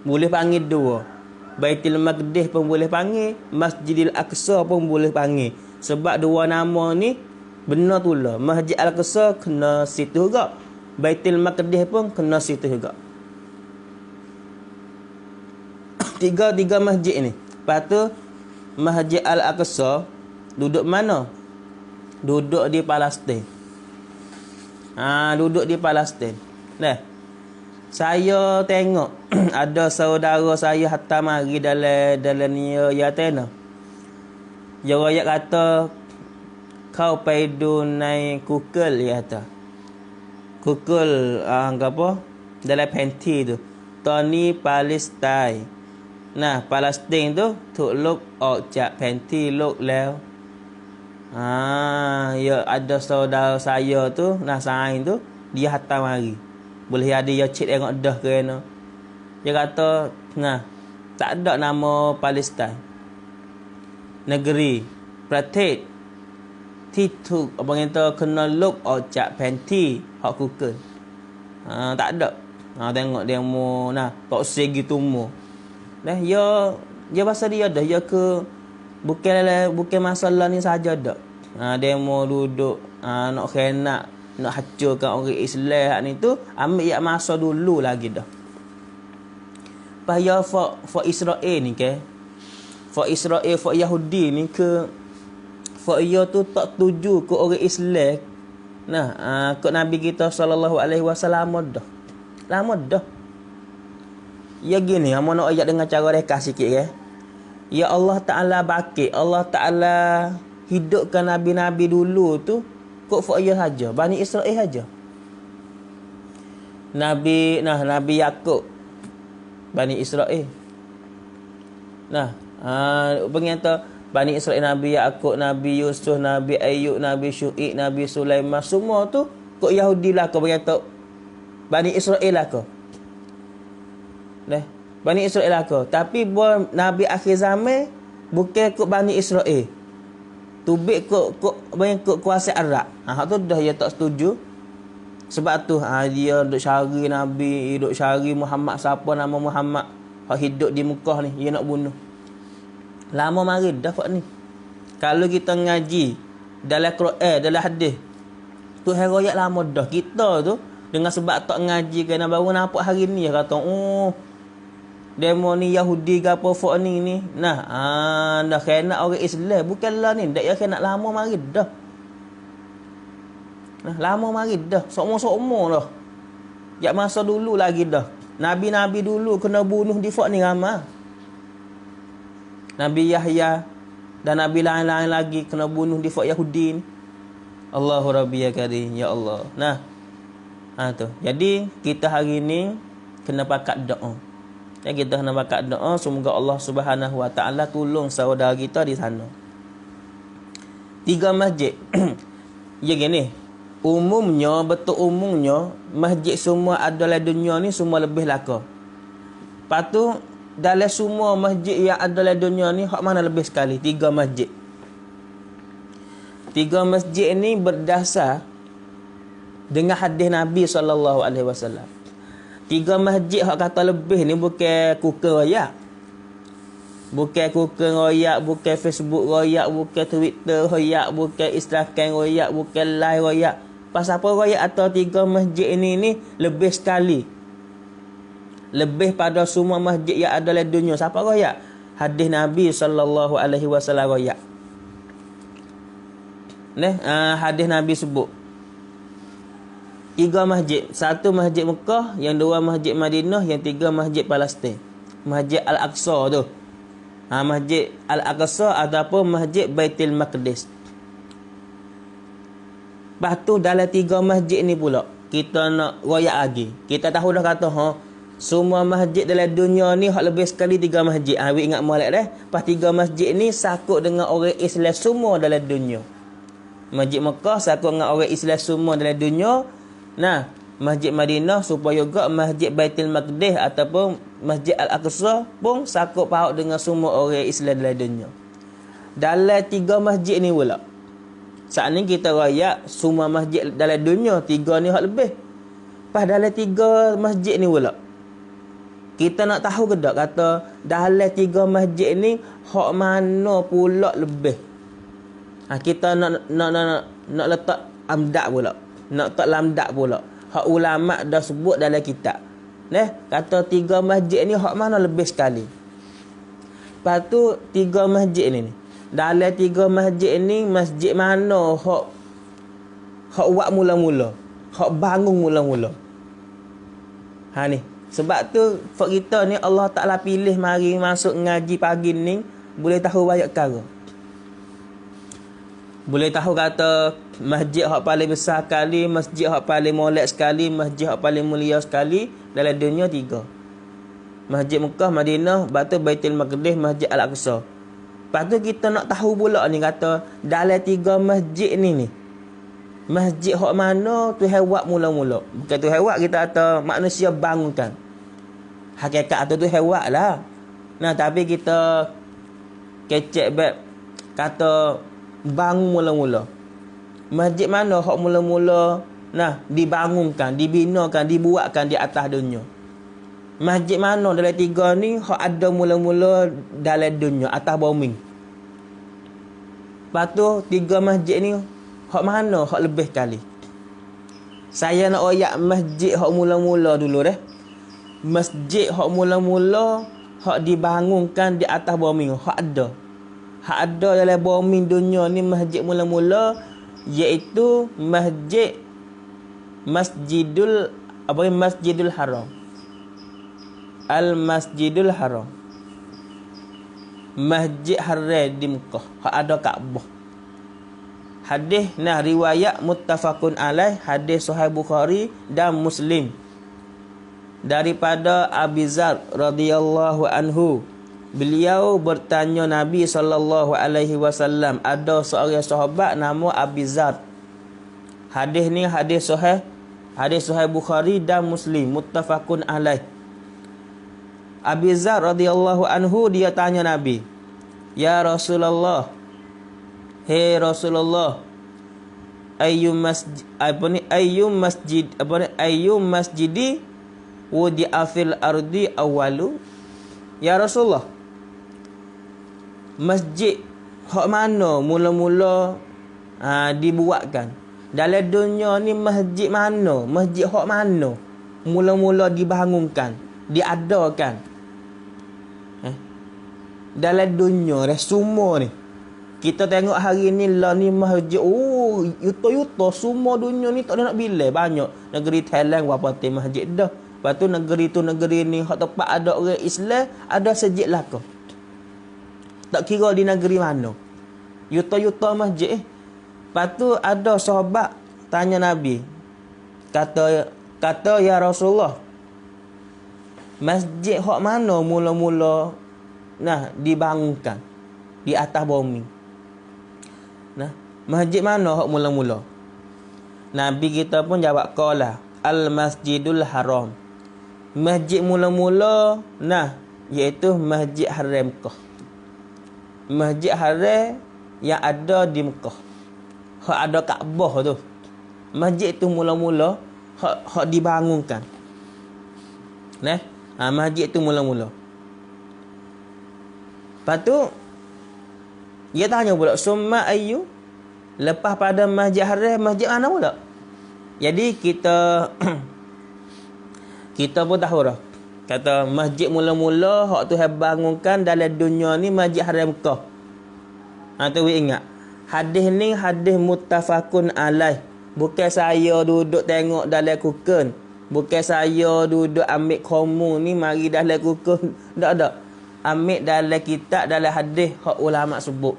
Boleh panggil dua. Baitul Maqdis pun boleh panggil, Masjidil Aqsa pun boleh panggil. Sebab dua nama ni benar tu lah. Masjid Al-Aqsa kena situ juga. Baitul Maqdis pun kena situ juga. Tiga masjid ni. Lepas tu Masjid Al-Aqsa duduk mana? Duduk di Palestin. Duduk di Palestin. Saya tengok ada saudara saya hantar mari dalam ni ya tena. Dia royak kata kau paidu naik kukul ya kata. Kukul apa? dalam penti tu. Tony Palestine. Nah, Palestin tuถูกลบออกจากแผนที่โลกแล้ว Ya ada saudara saya tu, Nasain tu, dia hantar mari. Boleh ada dia cek tengok dah kerana. Dia kata, tak ada nama Palestin. Negeri, ประเทศ ที่ถูกabang kata kena lop ออกจากแผนที่ hak Google. Tak ada. Tengok dia mau tak segi tumo. Dah dia pasal dia dah ya ke bukan masalah ni saja dak. Dia mau duduk nak kena nak hancurkan orang Islam ni tu ambil ya masa dulu lagi dah. Payah for Israel ni ke. For Israel, for Yahudi ni ke for ia tu tak tuju ke orang Islam. Ke Nabi kita sallallahu alaihi wasallam dah. Lama dah. Ya gini, hang nak ayat dengan cara reka sikit ke. Ya Allah Taala bakit, Allah Taala hidupkan nabi-nabi dulu tu kok for ia saja, Bani Israel saja. Nabi Yakub Bani Israel. Pengata Bani Israel, Nabi Yakub, Nabi Yusuf, Nabi Ayub, Nabi Syuaib, Nabi Sulaiman, semua tu kok Yahudi lah kau pengata Bani Israel lah kau. Bani Israel lah kau. Tapi Nabi akhir zaman bukan kok Bani Israel. Tubik kok kuasa Arab. Hak tu dah dia tak setuju. Sebab tu dia duk cari Nabi, duk cari Muhammad, siapa nama Muhammad hak hidup di Mekah ni, dia nak bunuh. Lama mari dah pak ni. Kalau kita ngaji dalam Quran, dalam hadis, tu royak lama dah. Kita tu dengan sebab tak ngaji kena baru nampak hari ni kata, demo ni Yahudi ke apa fok ni. Dah kena orang Islam bukanlah ni. Dak ya kena lama mari dah. Lama mari dah. Sokmo-sokmo dah. Jak masa dulu lagi dah. Nabi-nabi dulu kena bunuh di fok ni ramai. Nabi Yahya dan nabi lain-lain lagi kena bunuh di fok Yahudi ni. Allahu Rabbi ya Karim, ya Allah. Tu. Jadi kita hari ni kena pakat doa. Kita kena pakat doa semoga Allah Subhanahu Wa Taala tolong saudara kita di sana. 3 masjid. Ya gini. Betul umumnya masjid semua adalah dunia ni semua lebih laka. Lepas tu dalam semua masjid yang ada dalam dunia ni hak mana lebih sekali? 3 masjid. 3 masjid ni berdasar dengan hadis Nabi sallallahu alaihi wasallam. 3 masjid hak kata lebih ni bukan kuka royak. Bukan kuka royak, bukan Facebook royak, bukan Twitter royak, bukan Instagram royak, bukan live royak. Pasal apa royak atau 3 masjid ni lebih sekali. Lebih pada semua masjid yang ada dalam dunia. Siapa royak? Hadis Nabi sallallahu alaihi wasallam royak. Hadis Nabi sebut 3 masjid. 1 masjid Mekah, yang 2 masjid Madinah, yang 3 masjid Palestin. Masjid Al-Aqsa tu. Masjid Al-Aqsa ataupun masjid Baitul Maqdis. Lepas tu dalam 3 masjid ni pula kita nak royak lagi. Kita tahu dah kata semua masjid dalam dunia ni hak lebih sekali 3 masjid. Awak ingat molek dah. Lepas 3 masjid ni sakut dengan orang Islam semua dalam dunia. Masjid Mekah sakut dengan orang Islam semua dalam dunia. Masjid Madinah supaya juga Masjid Baitul Maqdis ataupun Masjid Al-Aqsa pun sakut paut dengan semua orang Islam dalam dunia. Dalam 3 masjid ni pula, saat ni kita royak semua masjid dalam dunia 3 ni hak lebih. Pas dalam 3 masjid ni pula, kita nak tahu ke tak kata dalam 3 masjid ni hak mana pula lebih. Kita nak letak amdak pula. Nak letak lamdak pula. Hak ulama dah sebut dalam kitab. Kata 3 masjid ni hak mana lebih sekali. Lepas tu 3 masjid ni. Dalam 3 masjid ni masjid mana hak buat mula-mula. Hak bangun mula-mula. Ni. Sebab tu fak kita ni Allah Taala pilih mari masuk ngaji pagi ni boleh tahu banyak perkara. Boleh tahu kata masjid hak paling besar sekali, masjid hak paling molek sekali, masjid hak paling mulia sekali, dalam dunia 3. Masjid Mekah, Madinah, lepas tu Baitul Maqdis, Masjid Al-Aqsa. Lepas tu kita nak tahu pula ni kata dalam 3 masjid ni masjid hak mana Tuhan buat mula-mula. Bukan Tuhan buat, kita kata manusia bangunkan. Hakikat tu Tuhan buat lah. Nah, tapi kita kecek bab kata bangun mula-mula. Masjid mana hak mula-mula dibangunkan, dibinakan, dibuatkan di atas dunia. Masjid mana dalam 3 ni hak ada mula-mula dalam dunia atas bumi. Lepas tu 3 masjid ni hak mana hak lebih kali. Saya nak royak masjid hak mula-mula dulu dah. Masjid hak mula-mula hak dibangunkan di atas bumi, hak ada. Hak ada dalam bumi dunia ni masjid mula-mula iaitu Masjidul Haram. Al-Masjidul Haram. Masjid Haram di Mekah. Hak ada Kaabah. Hadis riwayat muttafaqun alaih, hadis Sahih Bukhari dan Muslim. Daripada Abi Zar radhiyallahu anhu. Beliau bertanya Nabi sallallahu alaihi wasallam, ada seorang sahabat nama Abi Zar. Hadis ni hadis Sahih Bukhari dan Muslim, muttafaqun alaih. Abi Zar radhiyallahu anhu dia tanya Nabi, "Ya Rasulullah, hei Rasulullah, ayyum masjidi wudi'a fil ardi awalu?" Ya Rasulullah, masjid hak mana mula-mula dibuatkan dalam dunia ni? Masjid mana, masjid hak mana mula-mula dibangunkan, diadakan dalam dunia semua ni? Kita tengok hari ni lah ni masjid yuto-yuto semua dunia ni tak ada nak bilai. Banyak negeri Thailand berapa tu masjid dah. Lepas tu negeri ni hak tempat ada orang Islam ada masjid lah. Tak kira di negeri mana, yuto-yuto masjid. Lepas tu ada sahabat tanya Nabi, kata ya Rasulullah, masjid hak mana mula-mula dibangunkan di atas bumi? Masjid mana hak mula-mula? Nabi kita pun jawab, qala al-Masjidul Haram. Masjid mula-mula iaitu Masjid Haram Mekah. Masjid Haram yang ada di Mekah. Hak ada Kaabah tu. Masjid tu mula-mula hak dibangunkan. Masjid tu mula-mula. Lepas tu dia tanya pula, summa ayyu? Lepas pada Masjid Haram, masjid mana pula? Jadi kita kita pun tahu dah. Kata masjid mula-mula hak Tuhan bangunkan dalam dunia ni Masjid Haram Mekah. Tu ingat. Hadis ni hadis muttafaqun alaih. Bukan saya duduk tengok dalam kukun. Bukan saya duduk ambil komu ni mari dalam kukun. Tak. Ambil dalam kitab, dalam hadis hak ulama sebut.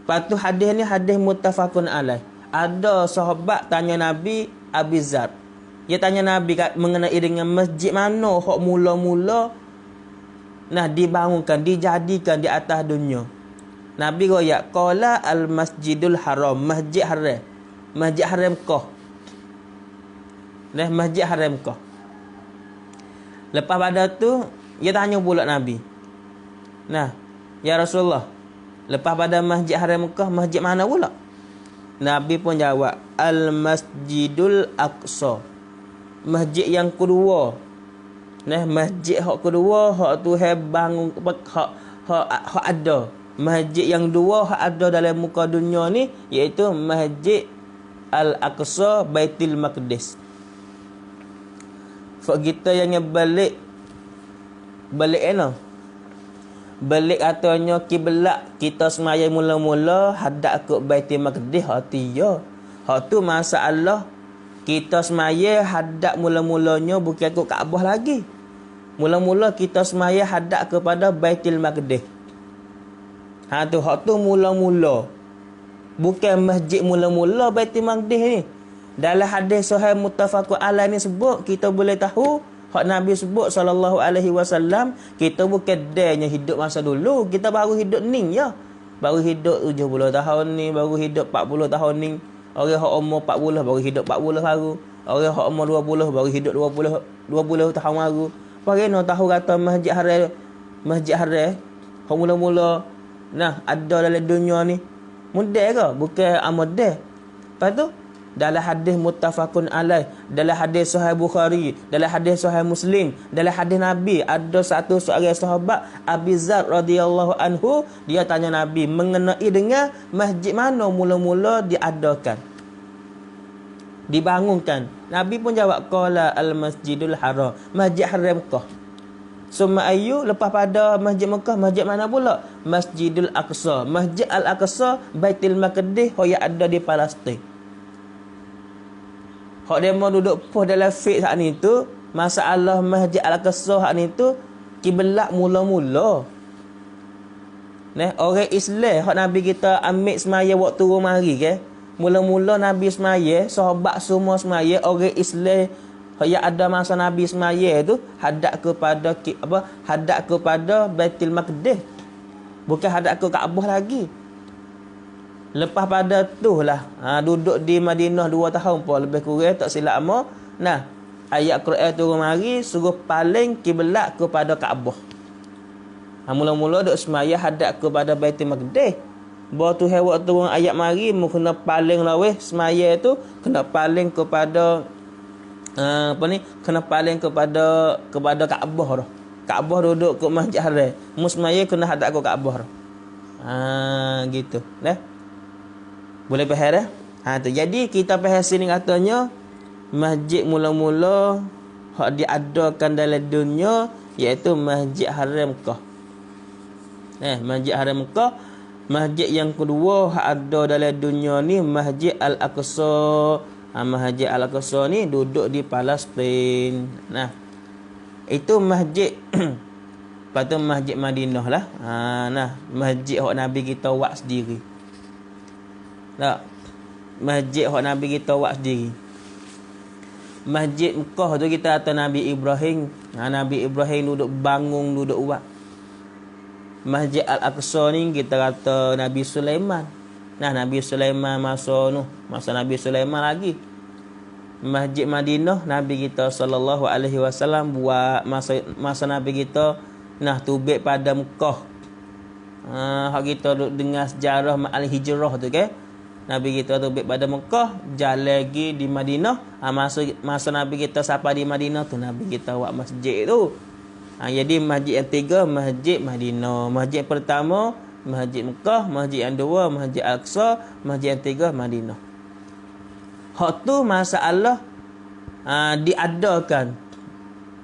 Lepas tu hadis ni hadis muttafaqun alaih. Ada sahabat tanya Nabi, Abi Zar. Dia tanya Nabi mengenai dengan masjid mana hak mula-mula dibangunkan, dijadikan di atas dunia. Nabi royak, qala al-Masjidul Haram, Masjid Haram. Masjid Haram Mekah. Masjid Haram Mekah. Lepas pada tu dia tanya pula Nabi, ya Rasulullah, lepas pada Masjid Haram Mekah, masjid mana pula? Nabi pun jawab, Al-Masjidul Aqsa. Masjid yang kedua. Masjid hak kedua hak Tuhan bangun, hak ada. Masjid yang dua hak ada dalam muka dunia ni iaitu Masjid Al-Aqsa, Baitul Maqdis. Fak kita yang balik balik katanya kiblat kita semaya mula-mula hadap ke Baitul Maqdis hati ya. Hak tu masalah kita semaya hadap mula-mulanya bukan ke Kaabah lagi. Mula-mula kita semaya hadap kepada Baitul Maqdis. Hak tu mula-mula. Bukan masjid mula-mula Baitul Maqdis ni. Dalam hadis Sahih muttafaqun alaih ni sebut kita boleh tahu hak Nabi sebut sallallahu alaihi wasallam, kita bukan denya hidup masa dulu, kita baru hidup ni ya. Baru hidup 70 tahun ni, baru hidup 40 tahun ni. Orang hak umur 40 baru hidup 40 baru. Orang hak umur 20 baru hidup 20 tahun baru. Bagaimana tahu kata Masjid Haram hak mula-mula ada dalam dunia ni mudah ke? Bukan amudah. Lepas tu dalam hadis muttafaqun alaih, dalam hadis sahih Bukhari, dalam hadis sahih Muslim, dalam hadis Nabi, ada satu seorang sahabat Abi Dzar radhiyallahu anhu, dia tanya Nabi mengenai dengan masjid mana mula-mula diadakan, dibangunkan. Nabi pun jawab qala al Masjidul Haram, Masjid Haram Mekah. Summa ayu, lepas pada Masjid Mekah, masjid mana pula? Masjidul Aqsa. Masjid Al-Aqsa Baitul Maqdis yang ada di Palestin. Hak demo duduk poh dalam fiqh hak ni tu, masalah Masjid Al-Aqsa hak ni tu kiblat mula-mula. Orang Islam hak Nabi kita ambil semaya waktu mari ke. Mula-mula Nabi semaya, sahabat semua semaya, orang Islam yang ada masa Nabi semaya tu hadap kepada Baitul Maqdis. Bukan hadap ke Kaabah lagi. Lepas pada tu lah duduk di Madinah 2 tahun pun lebih kurang tak silap ama. Ayat Quran turun mari suruh paling kiblat kepada Kaabah. Mula-mula duk semaya hadap kepada Baitul Maqdis. Bawa tu waktu turun ayat mari mu kena paling laweh semaya tu kena paling kepada kena paling kepada Kaabah dah. Kaabah duduk ke Masjid Haram. Musmaya kena hadap ke Kaabah dah. Gitu. Boleh faham dah? Tu. Jadi kita faham sini katanya masjid mula-mula hak diadakan dalam dunia iaitu Masjid Haram Mekah. Masjid Haram Mekah. Masjid yang kedua hak ada dalam dunia ni Masjid Al-Aqsa. Masjid Al-Aqsa ni duduk di Palestin. Itu masjid. Lepas tu Masjid Madinah lah. Masjid hak Nabi kita buat sendiri. Masjid hak Nabi kita buat sendiri. Masjid Mekah tu kita kata Nabi Ibrahim. Nabi Ibrahim duduk bangun, duduk buat. Masjid Al-Aqsa ni kita kata Nabi Sulaiman. Nabi Sulaiman masa Nabi Sulaiman lagi. Masjid Madinah Nabi kita sallallahu alaihi wasallam buat masa Nabi kita tubik pada Mekah. Hak kita dengar sejarah Al-Hijrah tu kan. Nabi kita tubik pada Mekah, jalan lagi di Madinah. Masa Nabi kita sampai di Madinah tu Nabi kita buat masjid tu. Jadi masjid yang 3 Masjid Madinah. Masjid pertama Masjid Mekah, masjid yang 2 Masjid Al-Aqsa, masjid yang 3 Madinah. Hak tu masalah diadakan.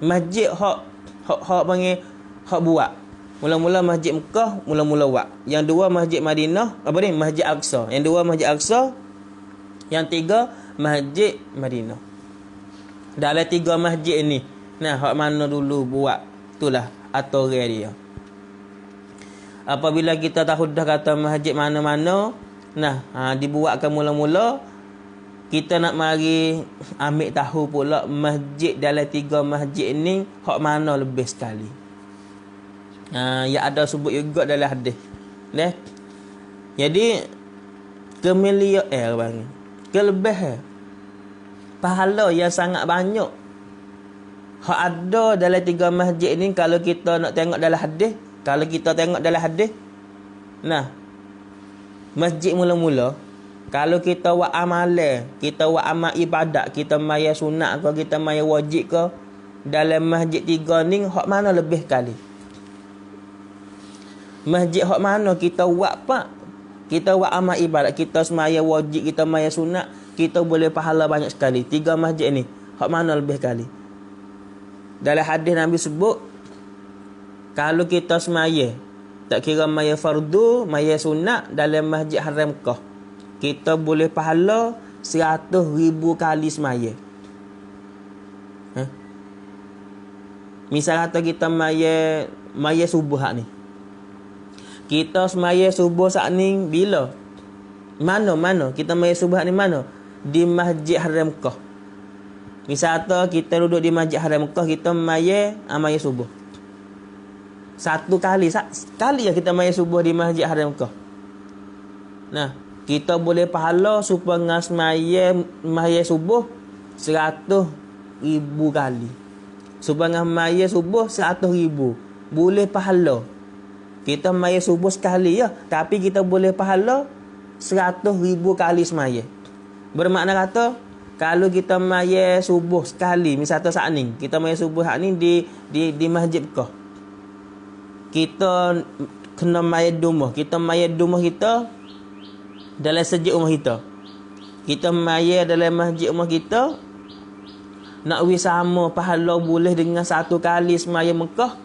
Masjid hak panggil hak buat. Mula-mula Masjid Mekah mula-mula buat. Yang 2 Masjid Madinah, Masjid Al-Aqsa. Yang 2 Masjid Al-Aqsa, yang 3 Masjid Madinah. Dalam 3 masjid ni, hak mana dulu buat, itulah aturan dia. Apabila kita tahu dah kata masjid mana-mana, dibuatkan mula-mula, kita nak mari ambil tahu pula masjid dalam 3 masjid ni hak mana lebih sekali. Yang ada sebut juga dalam hadis. Jadi kelebihan pahala yang sangat banyak hak ada dalam 3 masjid ni kalau kita nak tengok dalam hadis. Kalau kita tengok dalam hadis, masjid mula-mula, kalau kita buat amalan, kita buat amal ibadat, kita maya sunat ke, kita maya wajib ke, dalam masjid 3 ni, hak mana lebih kali? Masjid hak mana kita buat pak? Kita buat amal ibadat, kita semaya wajib, kita maya sunat, kita boleh pahala banyak sekali. 3 masjid ni, hak mana lebih kali? Dalam hadis Nabi sebut, kalau kita semaya, tak kira maya fardu, maya sunat dalam Masjid Haram Mekah, kita boleh pahala 100,000 kali semaya. Misal kata kita maya subuh hak ni. Kita semaya subuh saat ni bila? Mana? Kita maya subuh hak ni mana? Di Masjid Haram Mekah. Misal tu kita duduk di Masjid Haram Mekah, kita maya subuh. Satu kali, sekali ya kita maya subuh di Masjid Haram Mekah. Nah, kita boleh pahala supaya maya subuh 100,000 kali. Supaya maya subuh 100,000. Boleh pahala. Kita maya subuh sekali ya, tapi kita boleh pahala 100,000 kali semaya. Bermakna kata, kalau kita maya subuh sekali, misalnya saat ni, kita maya subuh saat ni di Masjid Mekah. Kita kena maya rumah. Kita maya rumah kita dalam sejak rumah kita. Kita maya dalam masjid rumah kita, nak sama pahala boleh dengan satu kali semaya Mekah.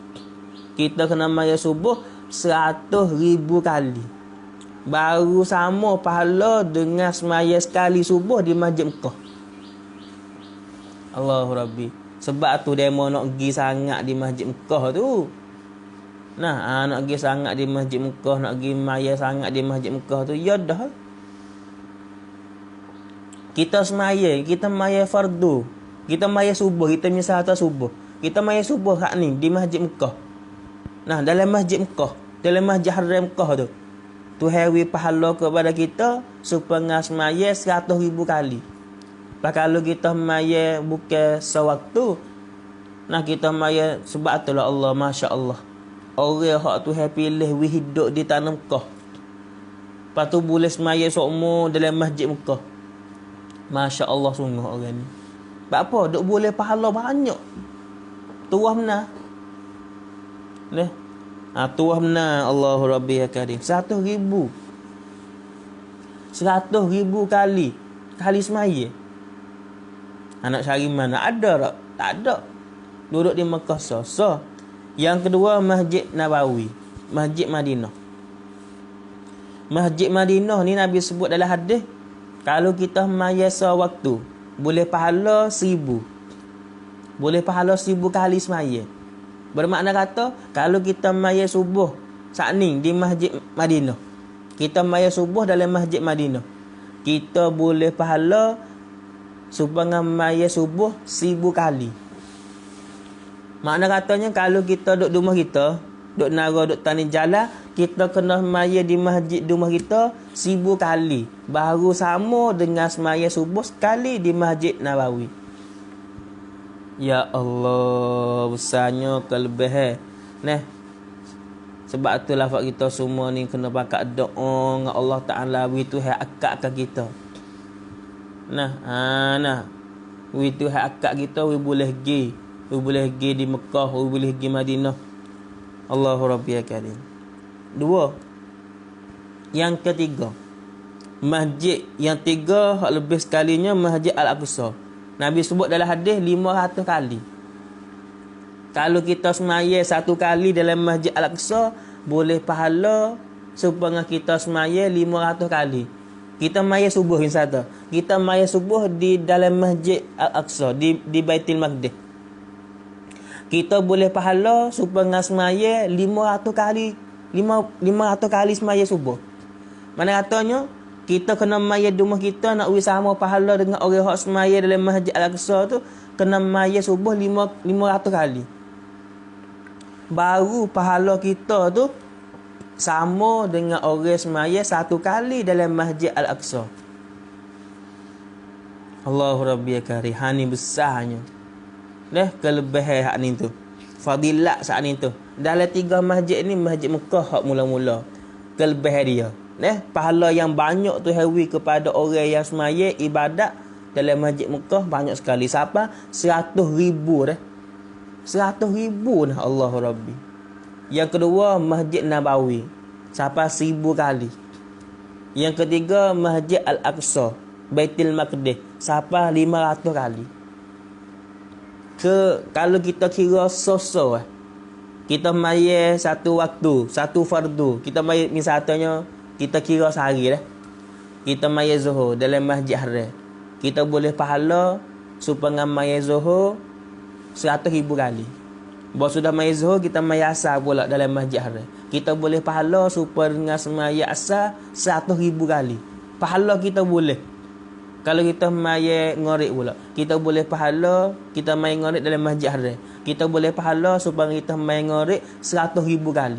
Kita kena maya subuh 100,000 kali. Baru sama pahala dengan semaya sekali subuh di Masjid Mekah. Allahu Rabbi. Sebab tu demo nak pergi sangat di Masjid Mekah tu. Nah, nak pergi sangat di Masjid Mekah, nak pergi maya sangat di Masjid Mekah tu, ya dah. Kita semaya, kita maya fardu. Kita maya subuh, kita misal atas subuh. Kita maya subuh kat ni di Masjid Mekah. Nah, dalam Masjid Mekah, dalam Masjid Haram Mekah tu. Tuhan wi pahala kepada kita supaya semaya 100,000 kali. Kalau kita maya bukan sewaktu, nah kita maya sebab itulah Allah, Masya Allah. Orang hak Tuhan pilih wi hidup di tanah Mekah. Lepas tu boleh semaya seumur dalam Masjid Mekah. Masya Allah sungguh orang ni. Sebab apa? Duk boleh pahala banyak. Tuah benar. Ni. Tuah benar. Allahu Rabbi ya Karim. 100,000. 100,000 kali. Kali semaya. Anak cari mana? Ada tak? Tak ada. Duduk di Mekah so. Yang kedua, Masjid Nabawi. Masjid Madinah. Masjid Madinah ni Nabi sebut dalam hadis, kalau kita maya sewaktu, boleh pahala 1,000. Boleh pahala 1,000 kali semaya. Bermakna kata, kalau kita maya subuh saat ni di Masjid Madinah, kita maya subuh dalam Masjid Madinah, kita boleh pahala supaya maya subuh 1,000 kali. Makna katanya, kalau kita duduk di rumah kita, duduk nara, duduk tani jalan, kita kena maya di masjid di rumah kita 1,000 kali. Baru sama dengan semaya subuh sekali di Masjid Nabawi. Ya Allah, besarnya kelebihan. Nah, sebab tu lafaz kita semua ni kena pakai doa dengan Allah Ta'ala. Wi Tuhan akadkan kita. Nah. Wi Tuhan akad kita, wi boleh pergi. Wi boleh pergi di Mekah, wi boleh pergi Madinah. Allahu Rabbi ya Karim. 2. Yang ketiga, masjid yang 3 hak lebih sekalinya Masjid Al-Aqsa. Nabi sebut dalam hadis 500 kali. Kalau kita semaya 1 kali dalam Masjid Al-Aqsa, boleh pahala supaya kita semaya 500 kali. Kita maya subuh insya-Allah. Kita maya subuh di dalam Masjid Al-Aqsa, di Baitul Maqdis. Kita boleh pahala supaya semaya 500 kali. 500 kali semaya subuh. Mana katanya, kita kena maya di rumah kita, nak sama pahala dengan orang yang semaya dalam Masjid Al-Aqsa tu, kena maya subuh 500 kali. Baru pahala kita tu sama dengan orang semaya 1 kali dalam Masjid Al-Aqsa. Allahu Rabbi ya Karim. Hani besarnya. Kelebihan hak ni tu. Fadilat saat ni tu. Dalam 3 masjid ni, Masjid Mekah hak mula-mula. Kelebihan dia. Pahala yang banyak tu hawi kepada orang yang semaya ibadat dalam Masjid Mekah banyak sekali. Siapa? 100,000 dah. 100,000 dah, Allahu Rabbi. Yang kedua, Masjid Nabawi. Siapa? 1,000 kali. Yang ketiga, Masjid Al-Aqsa, Baitul Maqdis. Siapa? 500 kali. Kalau kita kira so-so, kita maya satu waktu, satu fardu. Kita maya misalnya, kita kira sehari dah. Kita maya Zuhur dalam Masjid Haram. Kita boleh pahala supaya maya Zuhur 100,000 kali. Bahawa sudah maya Zuhur, kita maya Asar pula dalam Masjid Haram. Kita boleh pahala supaya dengan semaya Asar 100,000 kali. Pahala kita boleh. Kalau kita mai ngorek pula, kita boleh pahala kita mai ngorek dalam masjid haram. Kita boleh pahala supaya kita mai ngorek 100,000 kali.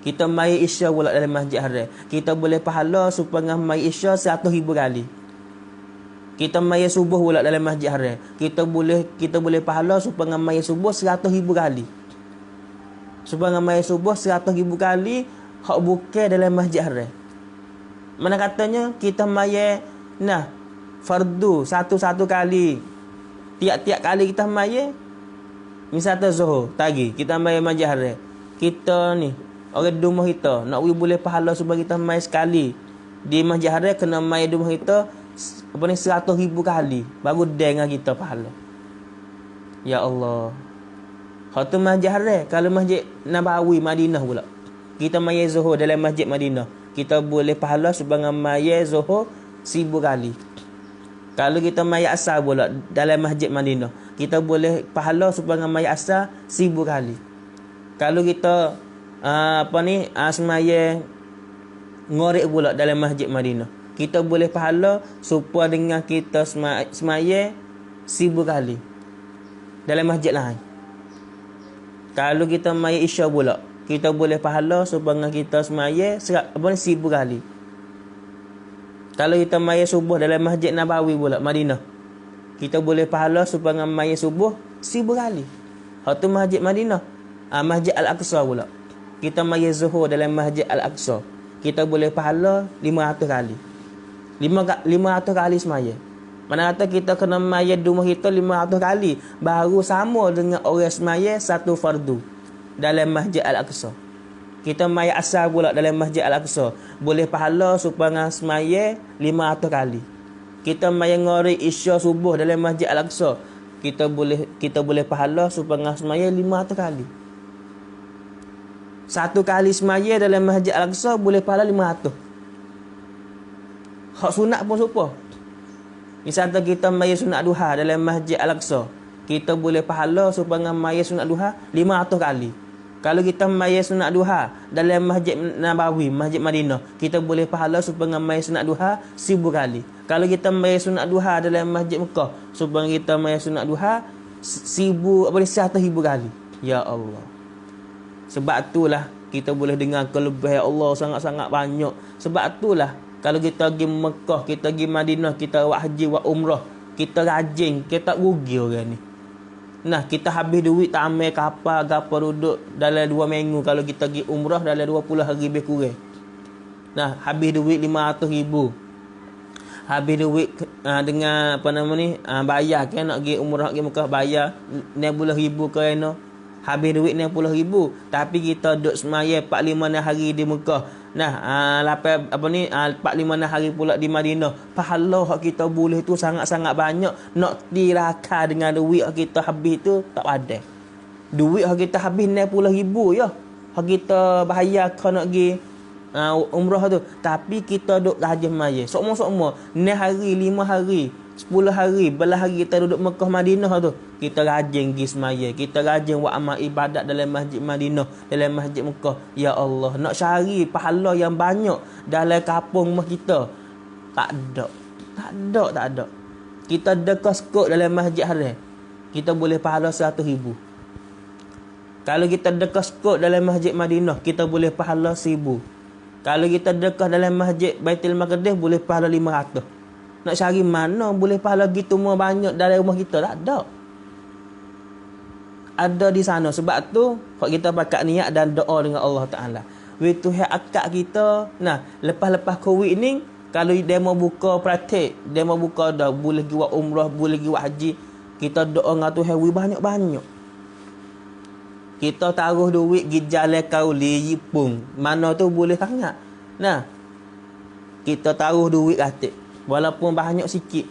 Kita mai isya pula dalam masjid haram. Kita boleh pahala supaya mai isya 100,000 kali. Kita mai subuh pula dalam masjid haram. Kita boleh pahala supaya mai subuh 100,000 kali. Supaya mai subuh 100,000 kali hak bukan dalam masjid haram. Mana katanya kita mai fardu satu kali. Tiap-tiap kali kita mai, misalnya zuhur tadi kita mai masjid haram. Kita ni orang di rumah kita nak boleh pahala supaya kita mai sekali di masjid haram, kena mai di rumah kita 100,000 kali baru dengan kita pahala. Ya Allah. Hak tu masjid haram. Kalau masjid Nabawi Madinah pula, kita mai zuhur dalam masjid Madinah, kita boleh pahala supaya mai zuhur 1000 kali. Kalau kita mai asar pula dalam masjid Madinah, kita boleh pahala supaya mai asar 1000 kali. Kalau kita semaya ngorek pula dalam masjid Madinah, kita boleh pahala supaya dengan kita semaya 1000 kali dalam masjid lain. Kalau kita mai isya pula, kita boleh pahala supaya kita semaya 1000 kali. Kalau kita mai subuh dalam masjid Nabawi pula Madinah, kita boleh pahala supaya mai subuh 1000 kali. Hak tu masjid Madinah. Masjid Al-Aqsa pula, kita mai zuhur dalam masjid Al-Aqsa, kita boleh pahala 500 kali. 500 kali semaya. Mana kata kita kena mai di rumah kita 500 kali baru sama dengan orang semaya satu fardu dalam masjid Al-Aqsa. Kita mai asar pula dalam masjid Al-Aqsa, boleh pahala supaya semaya 500 kali. Kita mai ngorek isya subuh dalam masjid Al-Aqsa, kita boleh pahala supaya semaya 500 kali. Satu kali semaya dalam masjid Al-Aqsa boleh pahala 500. Hak sunat pun serupa. Misalnya kita mai sunat duha dalam masjid Al-Aqsa, kita boleh pahala supaya mai sunat duha 500 kali. Kalau kita mai sunat duha dalam masjid Nabawi, masjid Madinah, kita boleh pahala supaya mai sunat duha 1000 kali. Kalau kita mai sunat duha dalam masjid Mekah, supaya kita mai sunat duha 100,000 kali. Ya Allah. Sebab itulah kita boleh dengar kelebihan Allah sangat-sangat banyak. Sebab itulah kalau kita pergi Mekah, kita pergi Madinah, kita buat haji, buat umrah, kita rajin, kita tak rugi orang ni. Nah, kita habis duit tak ambil kapal, kapal duduk dalam 2 minggu. Kalau kita pergi umrah dalam 20 hari lebih kurang. Nah, habis duit 500,000. Habis duit dengan bayar kan nak pergi umrah, pergi Mekah, bayar 60,000 ke ano. Habis duit 60,000, tapi kita duduk semaya 4-5 hari di Mekah. Nah, 4-5 hari pula di Madinah. Pahala hak kita boleh tu sangat-sangat banyak. Nak diraka dengan duit hak kita habis tu tak ada. Duit hak kita habis 60,000 ya. Hak kita bahaya kalau nak pergi umrah tu. Tapi kita duduk rajin maya. Sokmo-sokmo 6 hari, 5 hari, 10 hari, belah hari kita duduk Mekah Madinah tu, kita rajin pergi semaya, kita rajin buat amal ibadat dalam masjid Madinah, dalam masjid Mekah. Ya Allah, nak cari pahala yang banyak dalam kampung rumah kita, tak ada. Kita dekat sekut dalam masjid haram, kita boleh pahala 100,000. Kalau kita dekat sekut dalam masjid Madinah, kita boleh pahala 1000. Kalau kita dekat dalam masjid Baitul Maqdis, boleh pahala 500. Nak cari mana boleh pahala gitu semua banyak dalam rumah kita? Tak ada. Ada di sana. Sebab tu kita pakat niat dan doa dengan Allah Ta'ala. Tuhan akak kita. Nah, lepas-lepas Covid ni, kalau dia mau buka praktik, dia mau buka dah, boleh pergi buat umrah, boleh pergi buat haji, kita doa dengan Tuhan banyak-banyak. Kita taruh duit pergi jalan kauli Jepun, mana tu boleh sangat. Nah, kita taruh duit ratik, walaupun banyak sikit,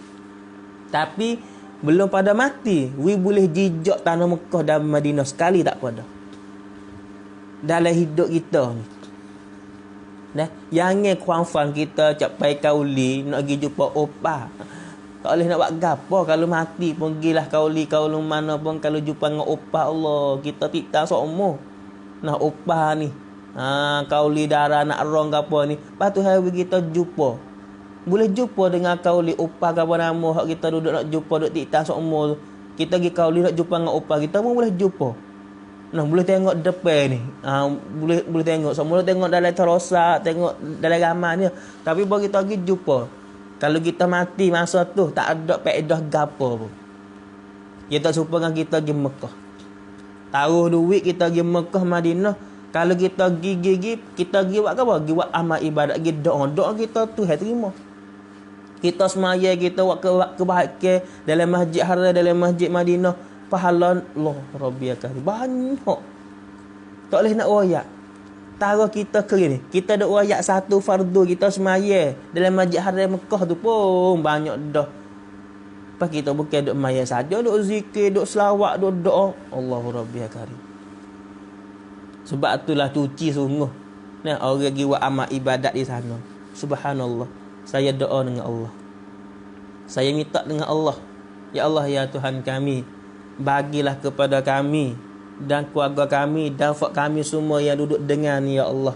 tapi belum pada mati, boleh jijak tanah Mekah dan Madinah sekali tak pada dalam hidup kita ni. Nah, jangan kuanfan kita capai kauli nak pergi jumpa opah. Tak boleh nak buat gapo. Kalau mati pun pergilah kauli mana pun, kalau jumpa dengan opah Allah, kita tidak sokmo. Nah, opah ni kauli darah nak rong gapo ni, lepas tu hari kita jumpa. Boleh jumpa dengan kauli upah apa nama hak kita duduk nak jumpa duduk tiktas umur. Kita pergi kauli nak jumpa dengan upah kita pun boleh jumpa. Nah, boleh tengok depan ni. Boleh tengok. Semua tengok dalam terosak, tengok dalam ramai ni. Tapi baru kita pergi jumpa. Kalau kita mati masa tu tak ada faedah gapo pun. Dia tak serupa dengan kita pergi Mekah. Taruh duit kita pergi Mekah Madinah. Kalau kita pergi kita pergi buat apa? Pergi buat amal ibadat, pergi doa. Doa kita tu hai terima. Kita semaya, kita buat kebahagiaan dalam Masjid Haram, dalam Masjid Madinah. Pahala Allah Rabbi akari. Banyak. Tak boleh nak royak. Taruh kita kering ni. Kita duk royak satu fardu kita semaya dalam Masjid Haram Mekah tu pun banyak dah. Lepas kita bukan duk maya saja, duk zikir, duk selawat, duk doa. Allahu Rabbi akari. Sebab itulah cuci sungguh. Nah, orang pergi buat amal ibadat di sana. Subhanallah. Saya doa dengan Allah. Saya minta dengan Allah. Ya Allah, ya Tuhan kami, bagilah kepada kami dan keluarga kami dan fak kami semua yang duduk dengan ni, ya Allah.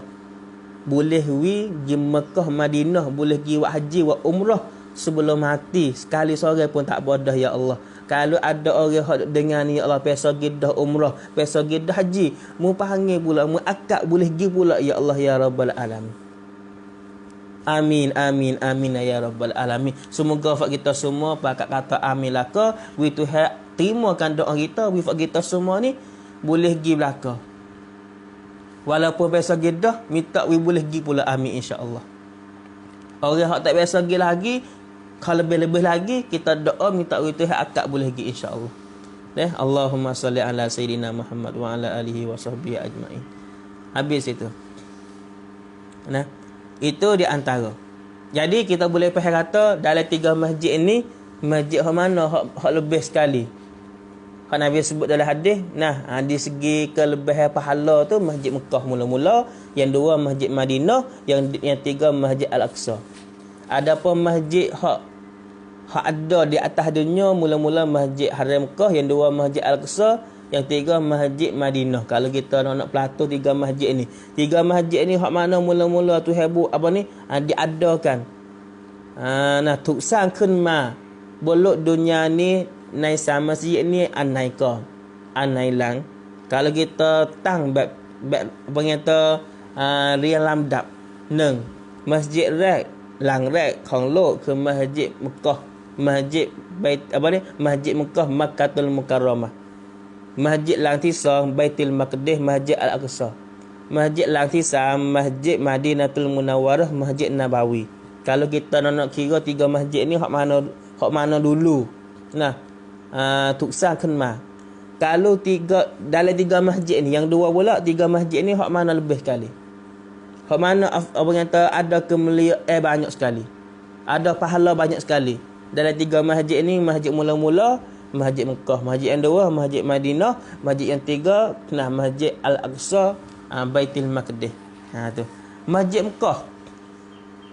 Boleh pergi Mekah Madinah, boleh pergi buat haji, buat umrah sebelum mati. Sekali seorang pun tak bodoh, ya Allah. Kalau ada orang yang dengar ni, ya Allah, pesa gidah umrah, pesa gidah haji, mu panggil pula, mu akad boleh pergi pula, ya Allah, ya Rabbal Alamin. Amin, amin, amin, ya Rabbal Alamin. Semoga fak kita semua pakat kata amin laka. We Tuhan terimakan doa kita, we fak kita semua ni boleh pergi belaka. Walaupun pesa gidah, minta we boleh pergi pula, amin, insya-Allah. Orang yang tak biasa pergi lagi, kalau lebih-lebih lagi, kita doa minta itu akad boleh pergi, insya-Allah. Allahumma salli ala Sayyidina Muhammad wa ala alihi wa sahbihi ajma'in. Habis itu. Nah, itu di antara. Jadi kita boleh faham kata dalam 3 masjid ni, masjid hak mana hak lebih sekali. Hak Nabi sebut dalam hadis, di segi kelebihan pahala tu Masjid Mekah mula-mula, yang 2 Masjid Madinah, yang 3 Masjid Al-Aqsa. Adapun masjid hak ada di atas dunia, mula-mula Masjid Haram Mekah, yang 2 Masjid Al-Aqsa, yang 3 Masjid Madinah. Kalau kita nak pelatur 3 masjid ni. 3 masjid ni hak mana mula-mula tu hebu apa ni? Diadakan. Tuksan kun ma. Bolok dunia ni nai sama masjid ni anai ka. Anai lang. Kalau kita tang apa kata riang lamdap. Neng masjid rek lang rek khong lok ke Masjid Mekah. Masjid Bait apa ni? Masjid Mekah Makkahul Mukarramah. Masjid Langtisa Baitul Maqdis Masjid Al-Aqsa. Masjid Langtisa Masjid Madinatul Munawwarah Masjid Nabawi. Kalau kita nak kira 3 masjid ni hak mana dulu. Tuksan kenma. Kalau dalam 3 masjid ni, yang 2 pula 3 masjid ni hak mana lebih sekali? Hak mana apa kata ada kemuliaan banyak sekali. Ada pahala banyak sekali. Dalam 3 masjid ni, masjid mula-mula Masjid Mekah, masjid yang 2 Masjid Madinah, masjid yang 3 Masjid Al-Aqsa, Baitul Maqdis. Tu. Masjid Mekah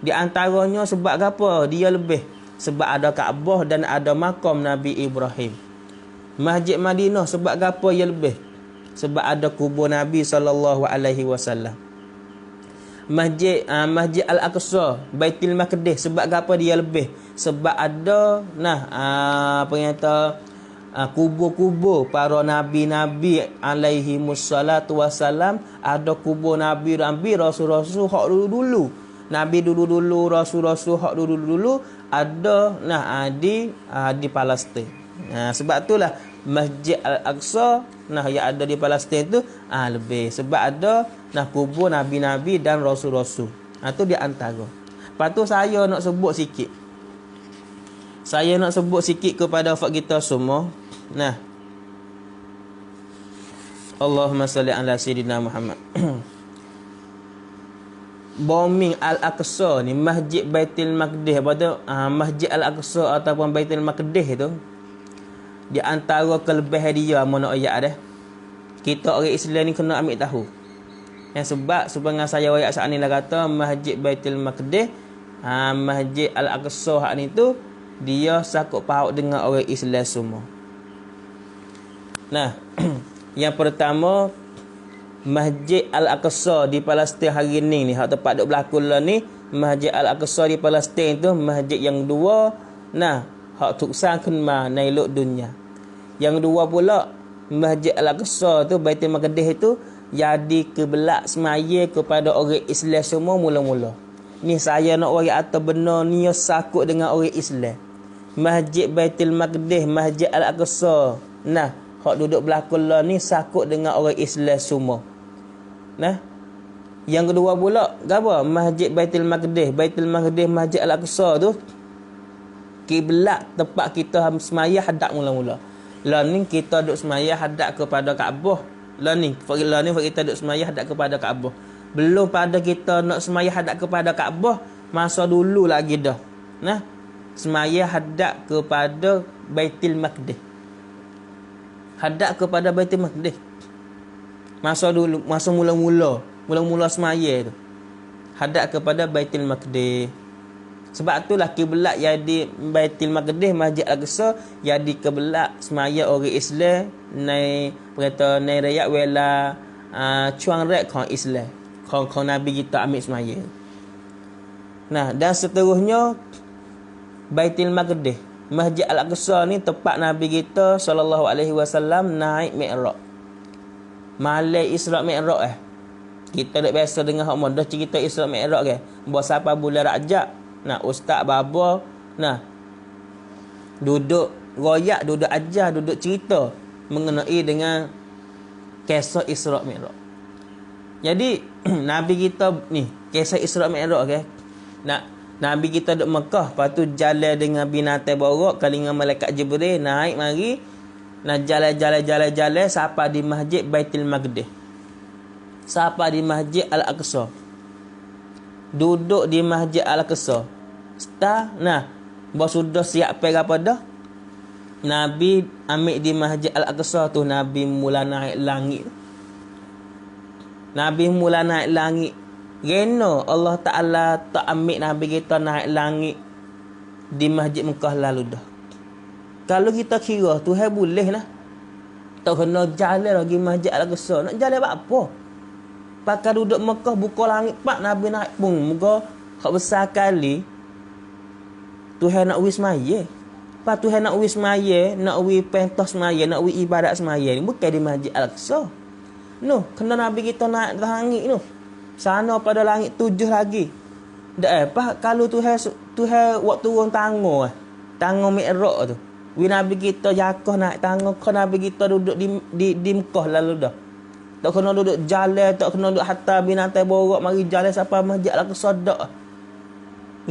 di antaranya sebab apa dia lebih? Sebab ada Kaabah dan ada makam Nabi Ibrahim. Masjid Madinah sebab apa dia lebih? Sebab ada kubur Nabi SAW. Masjid Al-Aqsa, Baitul Maqdis sebab apa dia lebih? Sebab ada kubur-kubur para nabi-nabi alaihi wassalatu wassalam. Ada kubur nabi-nabi, rasul-rasul hak dulu-dulu. Nabi dulu-dulu, rasul-rasul hak dulu-dulu ada di Palestin. Sebab itulah Masjid Al-Aqsa yang ada di Palestin tu lebih. Sebab ada kubur nabi-nabi dan rasul-rasul. Itu di antara. Lepas tu saya nak sebut sikit. Saya nak sebut sikit kepada fak kita semua. Allahumma salli ala Sayyidina Muhammad. Bombing Al-Aqsa ni, Masjid Baitul Maqdis, apa tu? Masjid Al-Aqsa ataupun Baitul Maqdis tu, di antara kelebihan dia mana ayat dah. Kita orang Islam ni kena ambil tahu. Sebab sebenarnya saya ayat saat ni lah kata Masjid Baitul Maqdis, Masjid Al-Aqsa hak ni tu dia sakut paut dengan orang Islam semua. Yang pertama, Masjid Al-Aqsa di Palestin hari ni hak tempat duk berlaku lah ni, Masjid Al-Aqsa di Palestin tu masjid yang dua. Nah, hak tuksan kenma nailuk dunia. Yang dua pula Masjid Al-Aqsa tu Baitul Maqdis tu jadi kebelak semaya kepada orang Islam semua mula-mula. Ni saya nak orang atas benar ni sakut dengan orang Islam. Masjid Baitul Maqdis, Masjid Al-Aqsa. Nah, hak duduk belakang lah ni sakut dengan orang Islam semua. Nah, yang kedua pula, apa? Masjid Baitul Maqdis, Masjid Al-Aqsa tu kiblat tempat kita semaya hadap mula-mula. Lah ni kita duduk semaya hadap kepada Kaabah. Lah ni kita duduk semaya hadap kepada Kaabah. Belum pada kita nak semaya hadap kepada Kaabah, masa dulu lagi dah. Nah, semaya hadap kepada Baitul Maqdis. Hadap kepada Baitul Maqdis. Masa dulu, masa mula-mula semaya tu. Hadap kepada Baitul Maqdis. Sebab itulah kiblat jadi Baitul Maqdis, Masjid Al-Aqsa jadi kiblat semaya orang Islam nai berkata nai rakyat wala chuang rek kong Islam. Kong Nabi kita ambil semaya. Nah, dan seterusnya Baitul Maqdis, Masjid Al-Aqsa ni tempat Nabi kita sallallahu alaihi wasallam naik Mi'raj. Malam Isra Mi'raj Kita dak biasa dengar hak mon dah cerita Isra Mi'raj ke. Bos apa bulan Rajab. Nah, ustaz baba nah duduk royak, duduk ajar, duduk cerita mengenai dengan kisah Isra Mi'raj. Jadi Nabi kita ni kisah Isra Mi'raj ke. Nak Nabi kita duduk Mekah, lepas tu jalan dengan binatang borok kali dengan malaikat Jibril naik mari. Nah, jalan sampai di Masjid Baitul Maqdis. Sampai di Masjid Al-Aqsa. Duduk di Masjid Al-Aqsa. Nah, bos sudah siap pergi apa dah? Nabi ambil di Masjid Al-Aqsa tu, Nabi mula naik langit. Nabi mula naik langit. Rena Allah Ta'ala tak ambil Nabi kita naik langit di Masjid Mekah lalu dah. Kalau kita kira Tuhan boleh lah. Tak kena jalan lagi Masjid Al-Aqsa. Nak jalan buat apa? Pakai duduk Mekah buka langit pak Nabi naik pun. Muka hak besar kali Tuhan nak wis semaya. Pas Tuhan nak wis semaya, nak wis pentas semaya, nak wis ibadat semaya ni bukan di Masjid Al-Aqsa. No, kena Nabi kita naik langit tu. Sana pada langit 7 lagi. Dak apa kalau Tuhan waktu turun tangga Mi'raj tu. Nabi kita jakah naik tangga, Nabi kita duduk di Mekah lalu dah. Tak kena duduk jalan, tak kena duduk hatta binatang borok mari jalan sampai Masjid Al-Aqsa dak.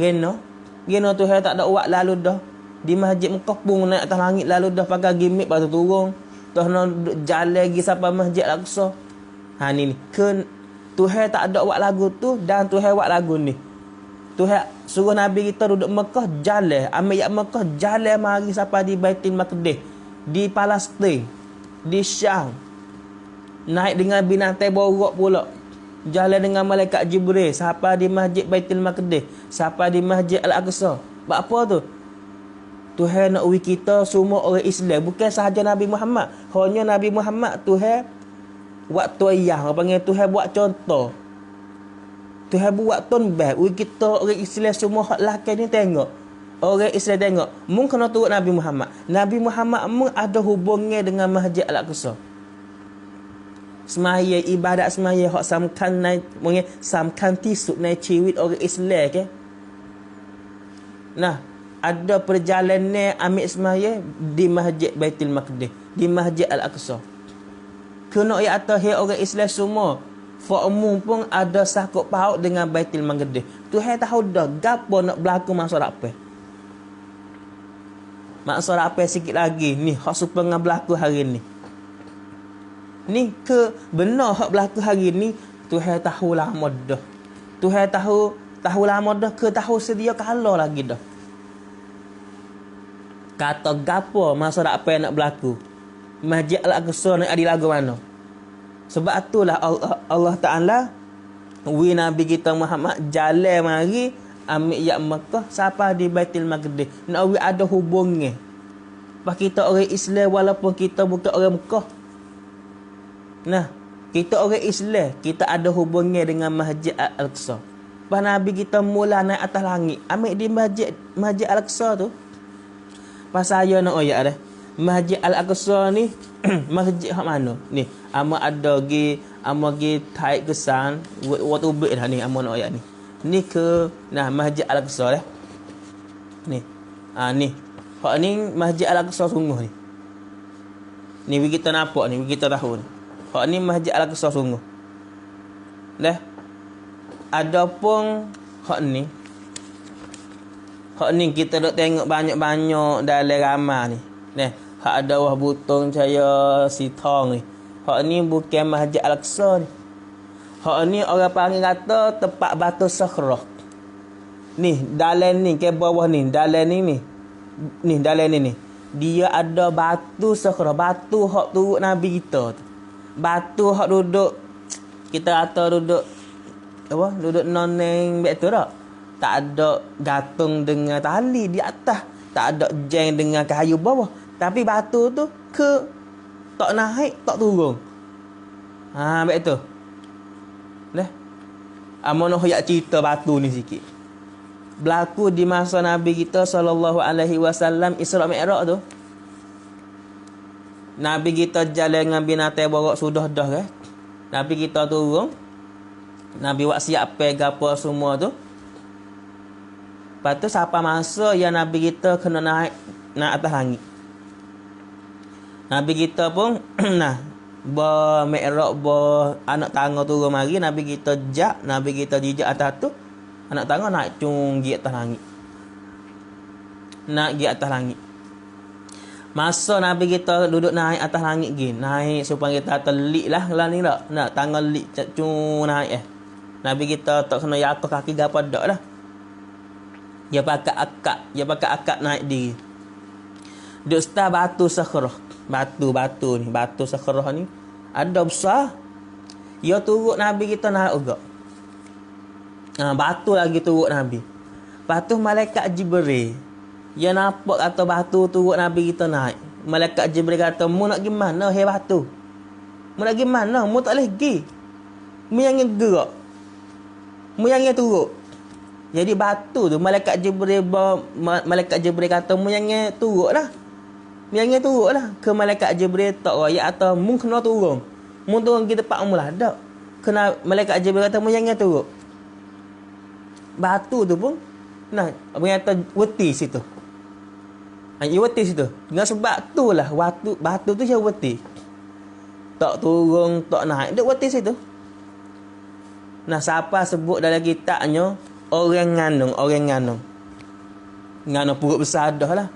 Geno Tuhan tak ada buat lalu dah. Di Masjid Mekah pun naik atas langit lalu dah pakai gimmick lepas tu turun. Tak kena duduk jalan lagi sampai Masjid Al-Aqsa. Ha ni Tuhan tak ada buat lagu tu dan Tuhan buat lagu ni. Tuhan suruh Nabi kita duduk Mekah jalan, ambil Mekah jalan mari sampai di Baitul Maqdis, di Palestin, di Syam. Naik dengan binatang borok pula. Jalan dengan malaikat Jibril sampai di Masjid Baitul Maqdis, sampai di Masjid Al-Aqsa. Buat apa tu? Tuhan nak uji kita semua orang Islam, bukan sahaja Nabi Muhammad. Hanya Nabi Muhammad Tuhan buat toyah, orang panggil Tuhan buat contoh. Tuhan buat tonbah, kita orang Islam semua hak lakai ni tengok. Orang Islam tengok, mung kena turut Nabi Muhammad. Nabi Muhammad mung ada hubungnya dengan Masjid Al-Aqsa. Semaya ibadat semaya hak samkan naik, mungkin samkan tisuk naik ciwit orang Islam ke. Nah, ada perjalanan ambil semaya di Masjid Baitul Maqdis, di Masjid Al-Aqsa. Kena ya atas orang Islam semua. Fa'umum pun ada sakut paut dengan Baitul Maqdis. Tuhan tahu dah gapo nak berlaku masa apa. Masa apa sikit lagi ni hak supaya dengan berlaku hari ni. Ni ke benar hak berlaku hari ni Tuhan tahu lama dah. Tuhan tahu lama dah ke tahu sedia kala lagi dah. Kata gapo masa apa yang nak berlaku. Masjid Al-Aqsa nak ada lagu mana? Sebab itulah Allah Ta'ala Nabi kita Muhammad jalan mari ambil Mekah sampai di Baitul Maqdis. Nak ada hubungnya. Pas kita orang Islam walaupun kita bukan orang Mekah. Nah, kita orang Islam, kita ada hubungnya dengan Masjid Al-Aqsa. Pas Nabi kita mula naik atas langit, ambil di Masjid Al-Aqsa tu. Pas saya nak oyak dah. Masjid Al-Aqsa ni masjid hak mana? Ni, ama ada gi taik kesan waktu ubik dah ni ama nak oyak ni. Ni ke Masjid Al-Aqsa dah. Ni. Ni. Hak ni Masjid Al-Aqsa sungguh ni. Ni kita nampak ni, kita tahu ni. Hak ni Masjid Al-Aqsa sungguh. Dah. Adapun hak ni kita dok tengok banyak-banyak dalam ramai ni. Nah, hak ada wah butong cahaya sitong ni. Hak ni bukan Masjid Al-Aqsa ni. Hak ni orang panggil kata tempat batu sakhrah. Ni, dalam ni ke bawah ni, dalam ni ni. Ni dalam ni ni. Dia ada batu sakhrah, batu hak turut Nabi kita tu. Batu hak duduk kita kata duduk apa? Duduk noneng baik tu tak? Tak ada gantung dengan tali di atas, tak ada jeng dengan kayu bawah. Tapi batu tu tak naik, tak turun. Baik tu. Dah. Amono hoyak cerita batu ni sikit. Berlaku di masa Nabi kita sallallahu alaihi wasallam Isra Mi'raj tu. Nabi kita jalan dengan binatang borok sudah dah kan. Nabi kita turun. Nabi buat siap pegang apa semua tu. Lepas tu siapa masa yang Nabi kita kena naik atas langit. Nabi kita pun Mi'raj anak tangga turun mari, Nabi kita Nabi kita jijak atas tu. Anak tangga naik gi atas langit. Naik gi atas langit. Masa Nabi kita duduk naik atas langit naik supaya kita telik lah ni tak. Nak tangga lik naik Nabi kita tak kena jatuh kaki gapo dak lah. Dia pakai akak naik diri. Duk start batu sakhrah. Batu ni, batu sakhrah ni ada besar. Dia turut Nabi kita naik juga. Batu lagi turut Nabi. Lepas tu malaikat Jibril. Dia nampak kata batu turut Nabi kita naik. Malaikat Jibril kata, "Mu nak pergi mana hai batu? Mu nak pergi mana? Mu tak boleh pergi. Mu yang gerak. Mu yang turut." Jadi batu tu malaikat Jibril kata, "Mu yang turutlah." Mu yang turutlah. Ke malaikat Jibril tak royak atau mu kena turun. Mu turun pergi tempat mu lah. Tak. Kena malaikat Jibril kata, "Mu yang turut." Batu tu pun berkata weti situ. Ia weti situ. Dengan sebab tu lah batu tu dia weti. Tak turun, tak naik. Dia weti situ. Siapa sebut dalam kitabnya orang nganung. Nganung perut besar dah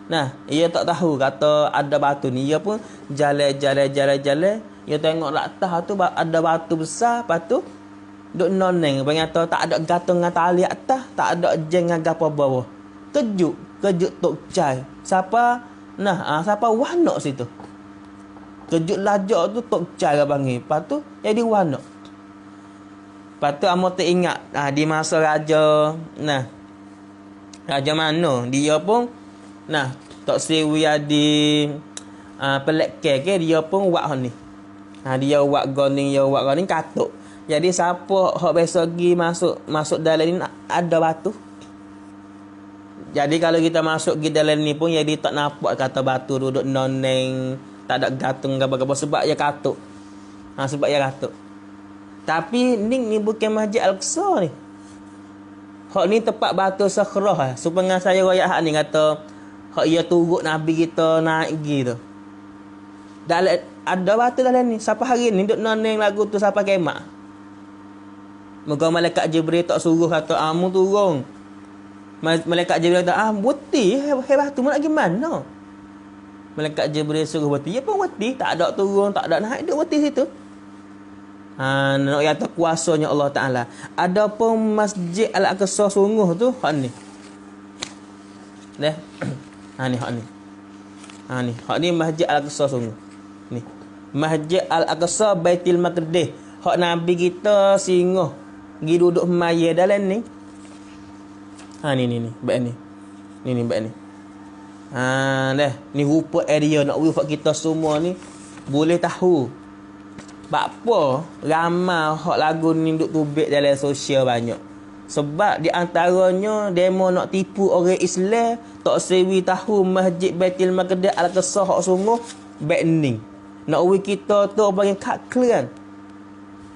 lah. Ia tak tahu kata ada batu ni. Ia pun jalan. Ia tengok atas tu ada batu besar. Lepas tu duk noneng. Berkata tak ada gantung dengan tali atas. Tak ada jeng dengan gapa bawah. Kejut tok cai. Siapa wanak situ. Kejut lajak tu tok cai lah panggil. Lepas tu jadi wanak. Lepas tu amo teringat di masa raja mana dia pun Tok Sri di pelak ke dia pun buat hal ni. Dia buat goni katuk. Jadi siapa hak biasa pergi masuk dalam ni ada batu. Jadi kalau kita masuk pergi dalam ni pun jadi tak nampak kata batu duduk noneng, tak ada gantung apa-apa sebab dia katuk. Sebab dia katuk. Tapi ni bukan Masjid Al-Aqsa ni. Hak ni tempat batu sakhrah. Supaya saya royak hak ni kata hak ia turut Nabi kita naik pergi tu. Dalam ada batu dalam ni. Siapa hari ni duk noneng lagu tu siapa kemak. Moga malaikat Jibril tak suruh kata amu turun. Malaikat Jibril kata weti hai batu mu nak pergi mana? Malaikat Jibril suruh weti. Ya pun weti, tak ada turun, tak ada naik, duk weti situ. Nak kata kuasanya Allah Ta'ala. Adapun Masjid Al-Aqsa sungguh tu hak ni. Hak ni. Hak ni Masjid Al-Aqsa sungguh. Ni. Masjid Al-Aqsa Baitul Maqdis. Hak Nabi kita singgah pergi duduk maya dalam ni. Ni. Baik ni. Ni baik ni. Ni rupa area nak rufak kita semua ni boleh tahu. Sebab apa ramai hak lagu ni duk tubik dalam sosial banyak. Sebab di antaranya demo nak tipu orang Islam, tak sewi tahu Masjid Baitul Maqdis Al-Aqsa hak sungguh baik ni. Nak uwi kita tu bagi kat clear kan.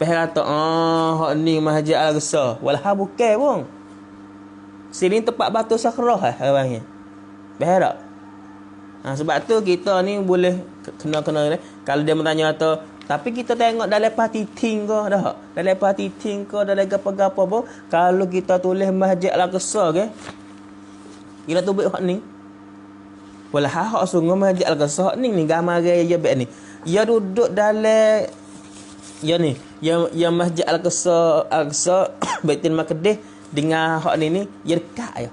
Pahal kata hak ni Masjid Al-Aqsa. Walah bukan pun. Sini tempat batu sakrah orangnya. Pahal tak? Sebab tu kita ni boleh kena kalau dia bertanya kata tapi kita tengok dalam parti ting ke dah. Dalam parti ting ke dalam gapo-gapo apa kalau kita tulis Masjid Al-Aqsa ke. Kita tu buat hak ni. Walah hak sungguh Masjid Al-Aqsa ni gambar dia baik ni. Dia duduk dalam ya ni, yang Masjid Al-Aqsa Baitul Maqdis dengan hak ni dia dekat ya.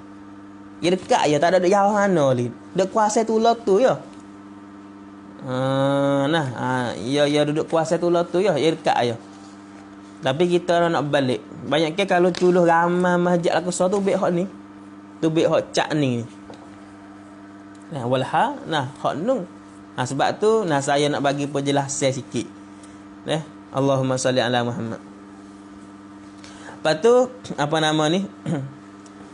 Dia dekat ya, tak ada jauh mana ni. Dek kuasa tu lah tu ya. Ya duduk kuasa tu lah tu ya, dia dekat ya. Tapi kita nak balik. Banyak ke kalau culuh ramai Masjid Al-Aqsa tu baik hak ni. Tu baik hak cak ni. Walha, hak nu. Sebab tu saya nak bagi penjelasan sikit. Allahumma salli ala Muhammad. Lepas tu apa nama ni?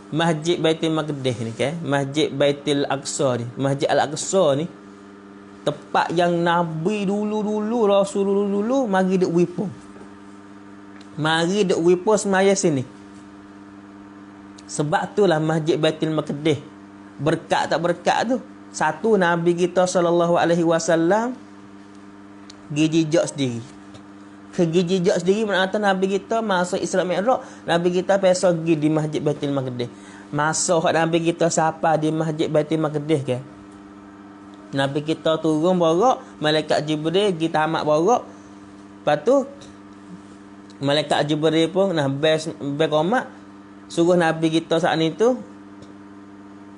Masjid Baitul Maqdis ni kan. Masjid Baitul Aqsa ni. Masjid Al-Aqsa ni tempat yang Nabi dulu Rasul dulu mari duk wipo. Mari duk wipo semaya sini. Sebab itulah Masjid Baitul Maqdis berkat tak berkat tu. Satu Nabi kita sallallahu alaihi wasallam gijijak sendiri. Kegijijak sendiri berarti Nabi kita masa Isra Mi'raj, Nabi kita pergi di Masjid Baitul Maqdis. Masa Nabi kita siapa di Masjid Baitul Maqdis ke? Nabi kita turun borak, malaikat Jibril pergi tamat borak. Lepas tu malaikat Jibril pun bes komat suruh Nabi kita saat ni tu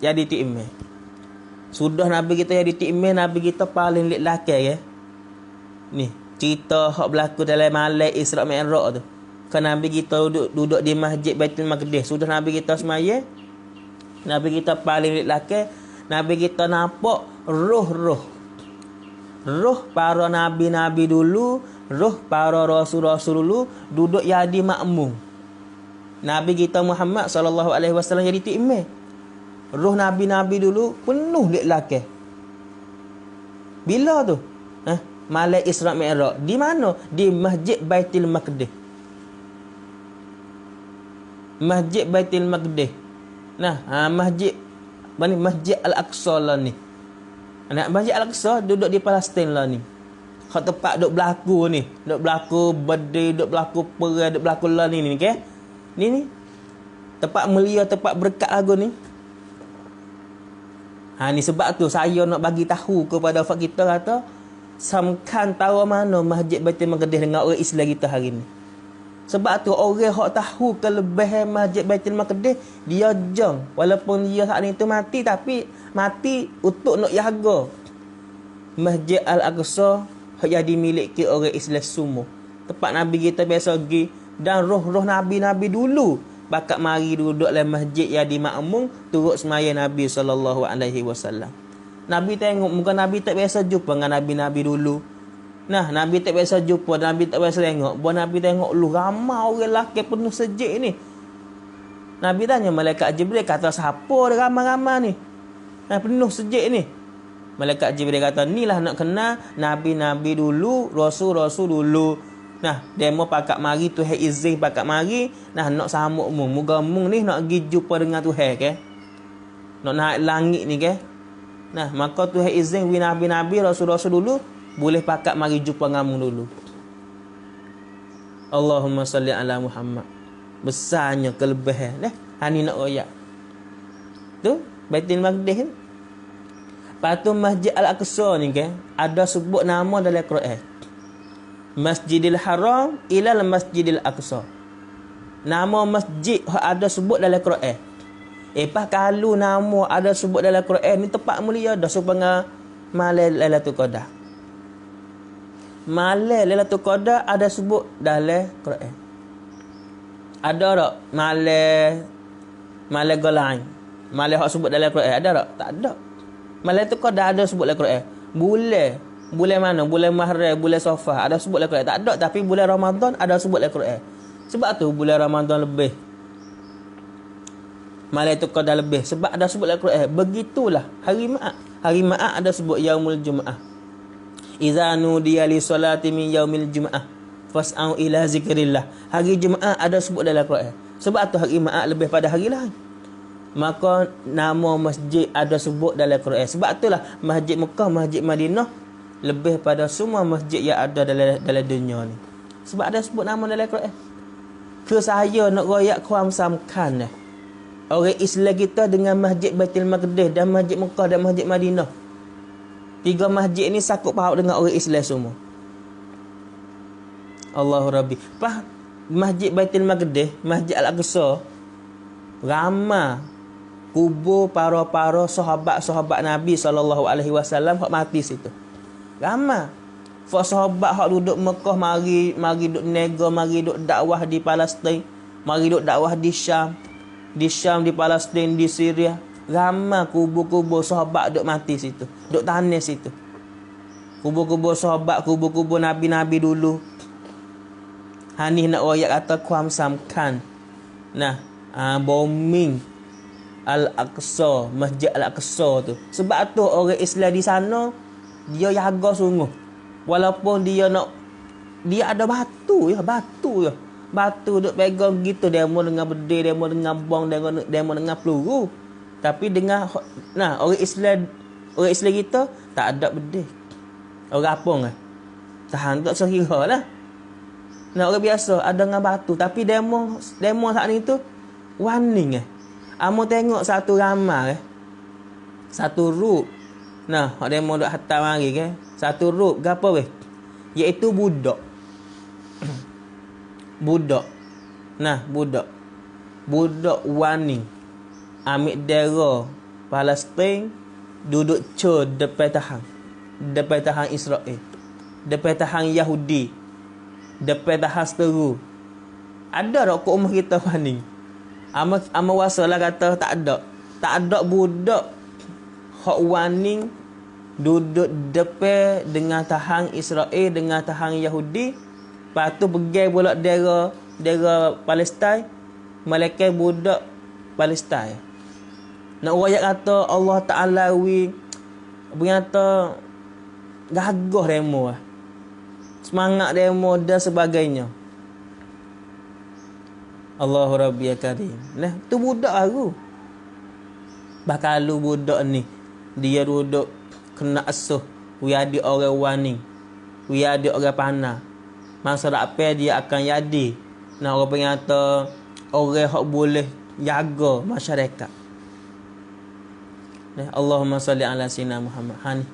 jadi ti'imah. Sudah Nabi kita jadi ti'imah, Nabi kita paling lelaki ya. Ni cerita hak berlaku dalam malam Isra Mi'raj tu. Kan Nabi kita duduk di Masjid Baitul Maqdis. Sudah Nabi kita semaya, Nabi kita paling lelaki. Nabi kita nampak roh para nabi-nabi dulu, roh para rasul-rasul dulu duduk jadi makmum. Nabi kita Muhammad sallallahu alaihi wasallam jadi ti'imah. Roh nabi-nabi dulu penuh lelaki. Bila tu? Malam Isra Mi'raj. Di mana? Di Masjid Baitul Maqdis. Masjid Baitul Maqdis. Masjid Al-Aqsa lah ni. Masjid Al-Aqsa duduk di Palestin lah ni. Hak tempat duk berlaku ni. Duk berlaku badai, duk berlaku perang, duk berlaku lah ni okay? Ni. Tempat mulia, tempat berkat lagu ni. Ni sebab tu saya nak bagi tahu kepada fak kita kata samkan tahu mana Masjid Baitul Maqdis dengan orang Islam kita hari ni. Sebab tu orang hak tahu kelebihan Masjid Baitul Maqdis dia jeng walaupun dia saat ni tu mati tapi mati untuk nak jaga Masjid Al-Aqsa yang dimiliki orang Islam semua. Tempat Nabi kita biasa pergi dan roh-roh nabi-nabi dulu bakat mari duduk dalam masjid yang dimakmum turut semaya Nabi sallallahu alaihi wasallam. Nabi tengok muka Nabi tak biasa jumpa dengan nabi-nabi dulu. Nabi tak biasa jumpa, Nabi tak biasa tengok. Buat Nabi tengok lu ramai orang lelaki penuh sejik ni. Nabi tanya malaikat Jibril kata siapa dia ramai-ramai ni? Penuh sejik ni. Malaikat Jibril kata inilah nak kenal nabi-nabi dulu, rasul-rasul dulu. Dia mau pakat mari Tuhan izin pakat mari. Nak samuk mu. Moga mung ni nak pergi jumpa dengan Tuhan ke? Nak naik langit ni ke? Maka Tuhan izin wi nabi-nabi, rasul-rasul dulu boleh pakat mari jumpa dengan mung dulu. Allahumma salli ala Muhammad. Besarnya kelebihan. Hani nak royak. Tu Baitul Maqdis. Patu Masjid Al-Aqsa ni ke? Ada sebut nama dalam Quran. Masjidil Haram ilal Masjidil Aqsa. Nama masjid ada sebut dalam Quran. Kalau nama ada sebut dalam Quran ni tempat mulia dah supaya malam Lailatul Qadar. Malam Lailatul Qadar ada sebut dalam Quran. Ada tak malam Golain? Malam hak sebut dalam Quran ada tak? Tak ada. Malam Lailatul Qadar ada sebut dalam Quran. Bulan mana? Bulan Muharram, bulan Safar ada sebut dalam Quran. Tak ada, tapi bulan Ramadan ada sebut dalam Quran. Sebab tu bulan Ramadan lebih. Malam tu qada lebih. Sebab ada sebut dalam Quran. Begitulah hari Ma'ad. Hari Ma'ad ada sebut yaumul Jum'ah. Iza nudiya li salati min yaumil Jum'ah fas'au ila zikrillah. Hari Jumaat ada sebut dalam Quran. Sebab tu hari Ma'ad lebih pada hari lain. Maka nama masjid ada sebut dalam Quran. Sebab itulah Masjid Mekah, Masjid Madinah lebih pada semua masjid yang ada dalam dunia ni. Sebab ada sebut nama dalam Quran. Ke saya nak royak kuam samkan orang Islam kita dengan Masjid Baitul Maqdis dan Masjid Mekah dan Masjid Madinah. 3 masjid ni sakut paut dengan orang Islam semua. Allahu Rabbi. Masjid Baitul Maqdis, Masjid Al-Aqsa, ramai kubur para-para sahabat-sahabat Nabi SAW hak mati situ. Ramai. Sahabat hak duduk Mekah mari duduk nega, mari duduk dakwah di Palestin, mari duduk dakwah di Syam, di Palestin, di Syria. Ramai kubur-kubur sahabat duduk mati situ, duduk tanah situ. Kubur-kubur sahabat, kubur-kubur Nabi-Nabi dulu. Hani nak royak kata kuam samkan. Nah, bombing Al-Aqsa, Masjid Al-Aqsa tu. Sebab tu orang Islam di sana dia jaga sungguh. Walaupun dia ada batu ya. Batu duk pegang gitu, demo dengan bedil, demo dengan bom, demo dengan peluru. Tapi dengan orang Islam kita tak ada bedil. Orang apung tahan tak sekira lah. Orang biasa ada dengan batu, tapi demo saat ni tu warning Amo tengok satu ramai satu ruk. Hak demo duk hantar mari satu ruk gapo iaitu budak. Budak warning ambil dera Palestin duduk depan tahan Israel, depan tahan Yahudi, depan tahan seteru. Ada tak ke umur kita warning? Ama wasalah kata tak ada budak hak warning duduk depan dengan tahan Israel, dengan tahan Yahudi. Lepas tu pergi pula daerah Palestin, malaikat budak Palestin. Nak rakyat kata Allah Ta'ala berkata gagah demo semangat demo dan sebagainya. Allahu Rabbi ya Karim. Tu budak baru. Bahkan lu budak ni dia duduk kena asuh. Ada orang warning, ada orang panah. Masa apa dia akan jadi. Orang berkata orang hak boleh jaga masyarakat. Allahumma salli ala sayyidina Muhammad.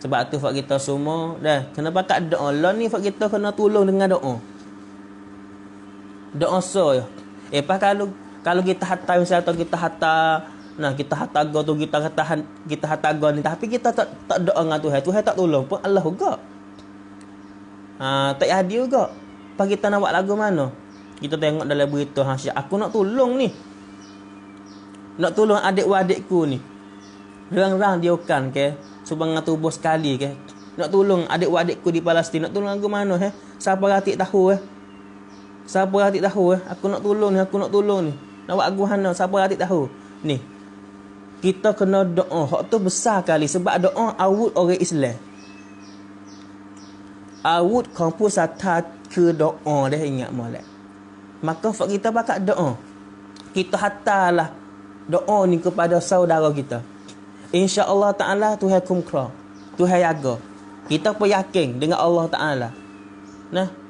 Sebab tu fak kita semua kena pakat doa. Lah ni fak kita kena tolong dengan doa. Doa so ya. Kalau kita hantar misalnya kita hantar kita hantar go tu kita hantar go ni tapi kita tak doa dengan Tuhan tak tolong pun Allah juga. Tak jadi juga. Pas kita nak buat lagu mana? Kita tengok dalam berita aku nak tolong ni. Nak tolong adik-adikku ni. Rang-rang dia kan sebangang tubuh sekali Nak tolong adik-adikku di Palestin. Nak tolong lagu mana Siapa ratik tahu Siapa ratik tahu aku nak tolong ni. Nak buat lagu mana siapa ratik tahu. Ni. Kita kena doa. Hak tu besar kali sebab doa awut orang Islam. Awut kampus atas ke doa dah ingat molek. Maka fak kita bakat doa. Kita hantarlah doa ni kepada saudara kita. Insya-Allah Taala Tuhan kumkra. Tuhan jaga. Kita pun yakin dengan Allah Taala.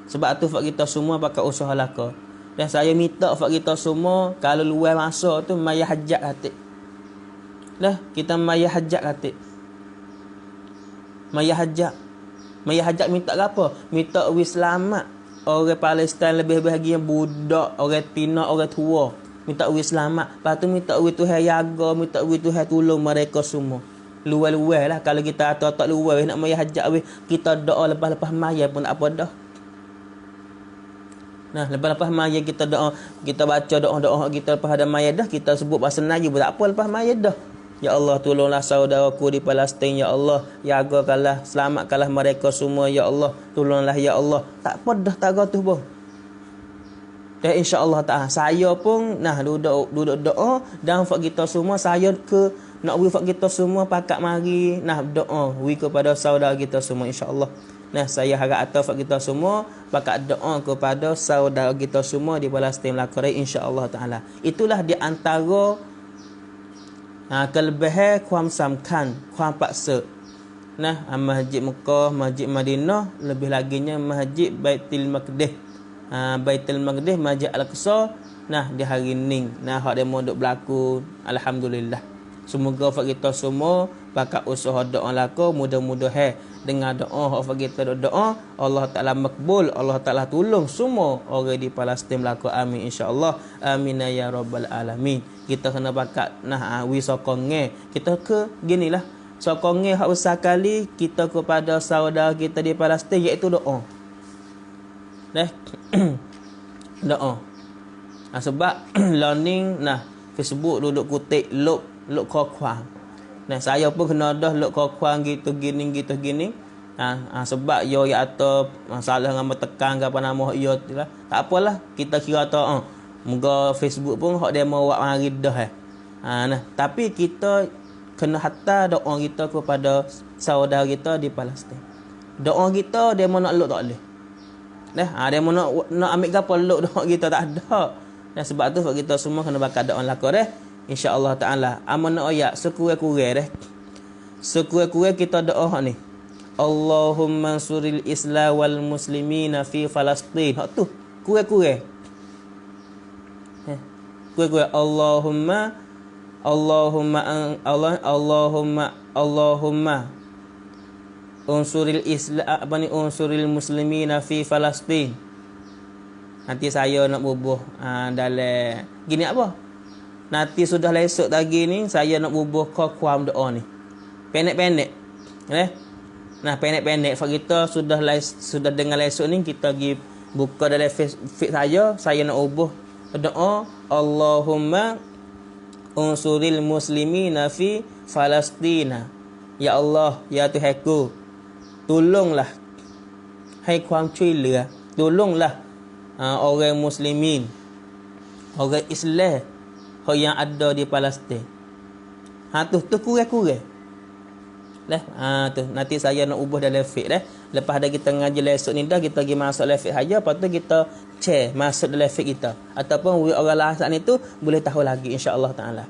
Sebab tu fak kita semua pakai usaha laka. Dan saya minta fak kita semua kalau luar masa tu mayah hajat katik. Kita mayah hajat katik. Mayah hajat minta apa? Minta selamat orang Palestin lebih bahagia budak, orang tina, orang tua. Minta selamat. Lepas tu minta Tuhan jaga, minta Tuhan tolong mereka semua. Luar-luar lah. Kalau kita tak luar nak mayah hajat kita doa lepas-lepas mayah pun tak apa dah. Lepas-lepas mayat kita doa, kita baca doa-doa kita lepas ada mayat dah, kita sebut bahasa Melayu pun tak apa lepas mayat dah. Ya Allah tolonglah saudaraku di Palestin ya Allah, jagakanlah, selamatkanlah mereka semua ya Allah, tolonglah ya Allah. Tak apa dah taga tu pun. Dan insya-Allah taala saya pun nah duduk doa dan fak kita semua saya ke nak wi fak kita semua pakat mari nah doa wi kepada saudara kita semua insya-Allah. Nah saya harap atas fak kita semua pakat doa kepada saudara kita semua di Palestin Melaka insya-Allah taala. Itulah di antara kelebihan kuam samkan kuam paksa. Nah Masjid Mekah, Masjid Madinah, lebih laginya Masjid Baitul Maqdis. Baitul Maqdis, Masjid Al-Aqsa. Nah di hari ni nah hak demo duk berlaku alhamdulillah. Semoga hak kita semua pakat usaha doa lako mudah-mudahan dengan doa hak kita doa Allah Taala makbul, Allah Taala tolong semua orang di Palestin melako amin insya-Allah. Amin ya rabbal alamin. Kita kena pakat nah wi sokonge kita ke ginilah sokonge hak besar kali kita kepada saudara kita di Palestin iaitu doa. Doa. Sebab learning nah Facebook duduk kutip luk kokuang. Nah saya pun kena dah luk kokuang gitu gini. Sebab yo ya atau masalah dengan tekan ke apa nama yo lah. Tak apalah kita kira tahu moga Facebook pun hak dia mau buat mari dah nah tapi kita kena hatta doa kita kepada saudara kita di Palestin. Doa kita dia mau nak luk tak boleh. Dia mau nak ambil gapo luk doa kita tak ada. Sebab tu kita semua kena bakal doa lakor insya-Allah taala. Amanah ayat sekurang-kurang sekurang-kurang kita doa hak ni. Allahumma suril Islam wal muslimina fi Palestin. Hak tu kurang-kurang. Kurang-kurang Allahumma unsuril Islam unsuril muslimina fi Palestin. Nanti saya nak bubuh dalam gini apa? Nanti sudah esok lagi ni saya nak bubuh kuam doa ni. Pendek-pendek. Nah, pendek-pendek fak kita sudah dengar esok ni kita pergi buka dalam feed saya nak bubuh doa Allahumma unsuril muslimina fi Palestina. Ya Allah, ya Tuhanku, tolonglah hai kuam cuila, tolonglah orang muslimin, orang Islam yang ada di Palestin. Tu kurang-kurang. Tu nanti saya nak ubah dalam feed Lepas dah kita ngaji lesson ni dah kita pergi masuk dalam feed saja, lepas tu kita share masuk dalam feed kita ataupun orang lain saat ni tu boleh tahu lagi insya-Allah taala.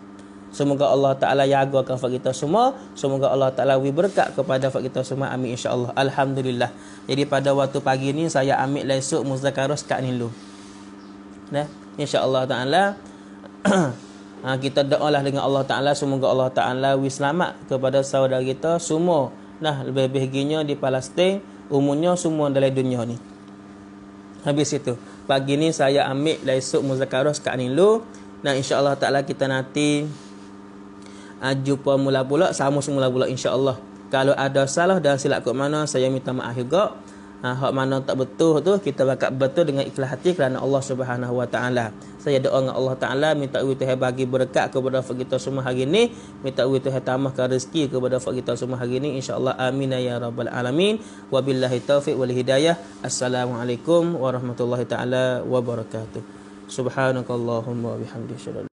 Semoga Allah Taala jagakan kita semua. Semoga Allah Taala beri berkat kepada kita semua. Amin insya-Allah. Alhamdulillah. Jadi pada waktu pagi ni saya ambil lesson muzakarah kat ni dulu. Insya-Allah taala kita doalah dengan Allah Taala semoga Allah Taala beri selamat kepada saudara kita semua. Lebih-lebihnya di Palestin, umumnya semua dalam dunia ni. Habis itu, pagi ni saya ambil lesson muzakarah kat ni dulu. Insya-Allah taala kita nanti jumpa mula pula sama semula pula insya-Allah. Kalau ada salah dan silap kat mana saya minta maaf juga. Hak mana tak betul tu kita bakal betul dengan ikhlas hati kerana Allah Subhanahu Wa Taala. Saya doa dengan Allah Taala minta Tuhan bagi berkat kepada kita semua hari ni, minta Tuhan tambahkan rezeki kepada kita semua hari ni insya-Allah. Amin ya rabbal alamin. Wabillahi taufik wal hidayah. Assalamualaikum warahmatullahi taala wabarakatuh. Subhanakallahumma wa bihamdika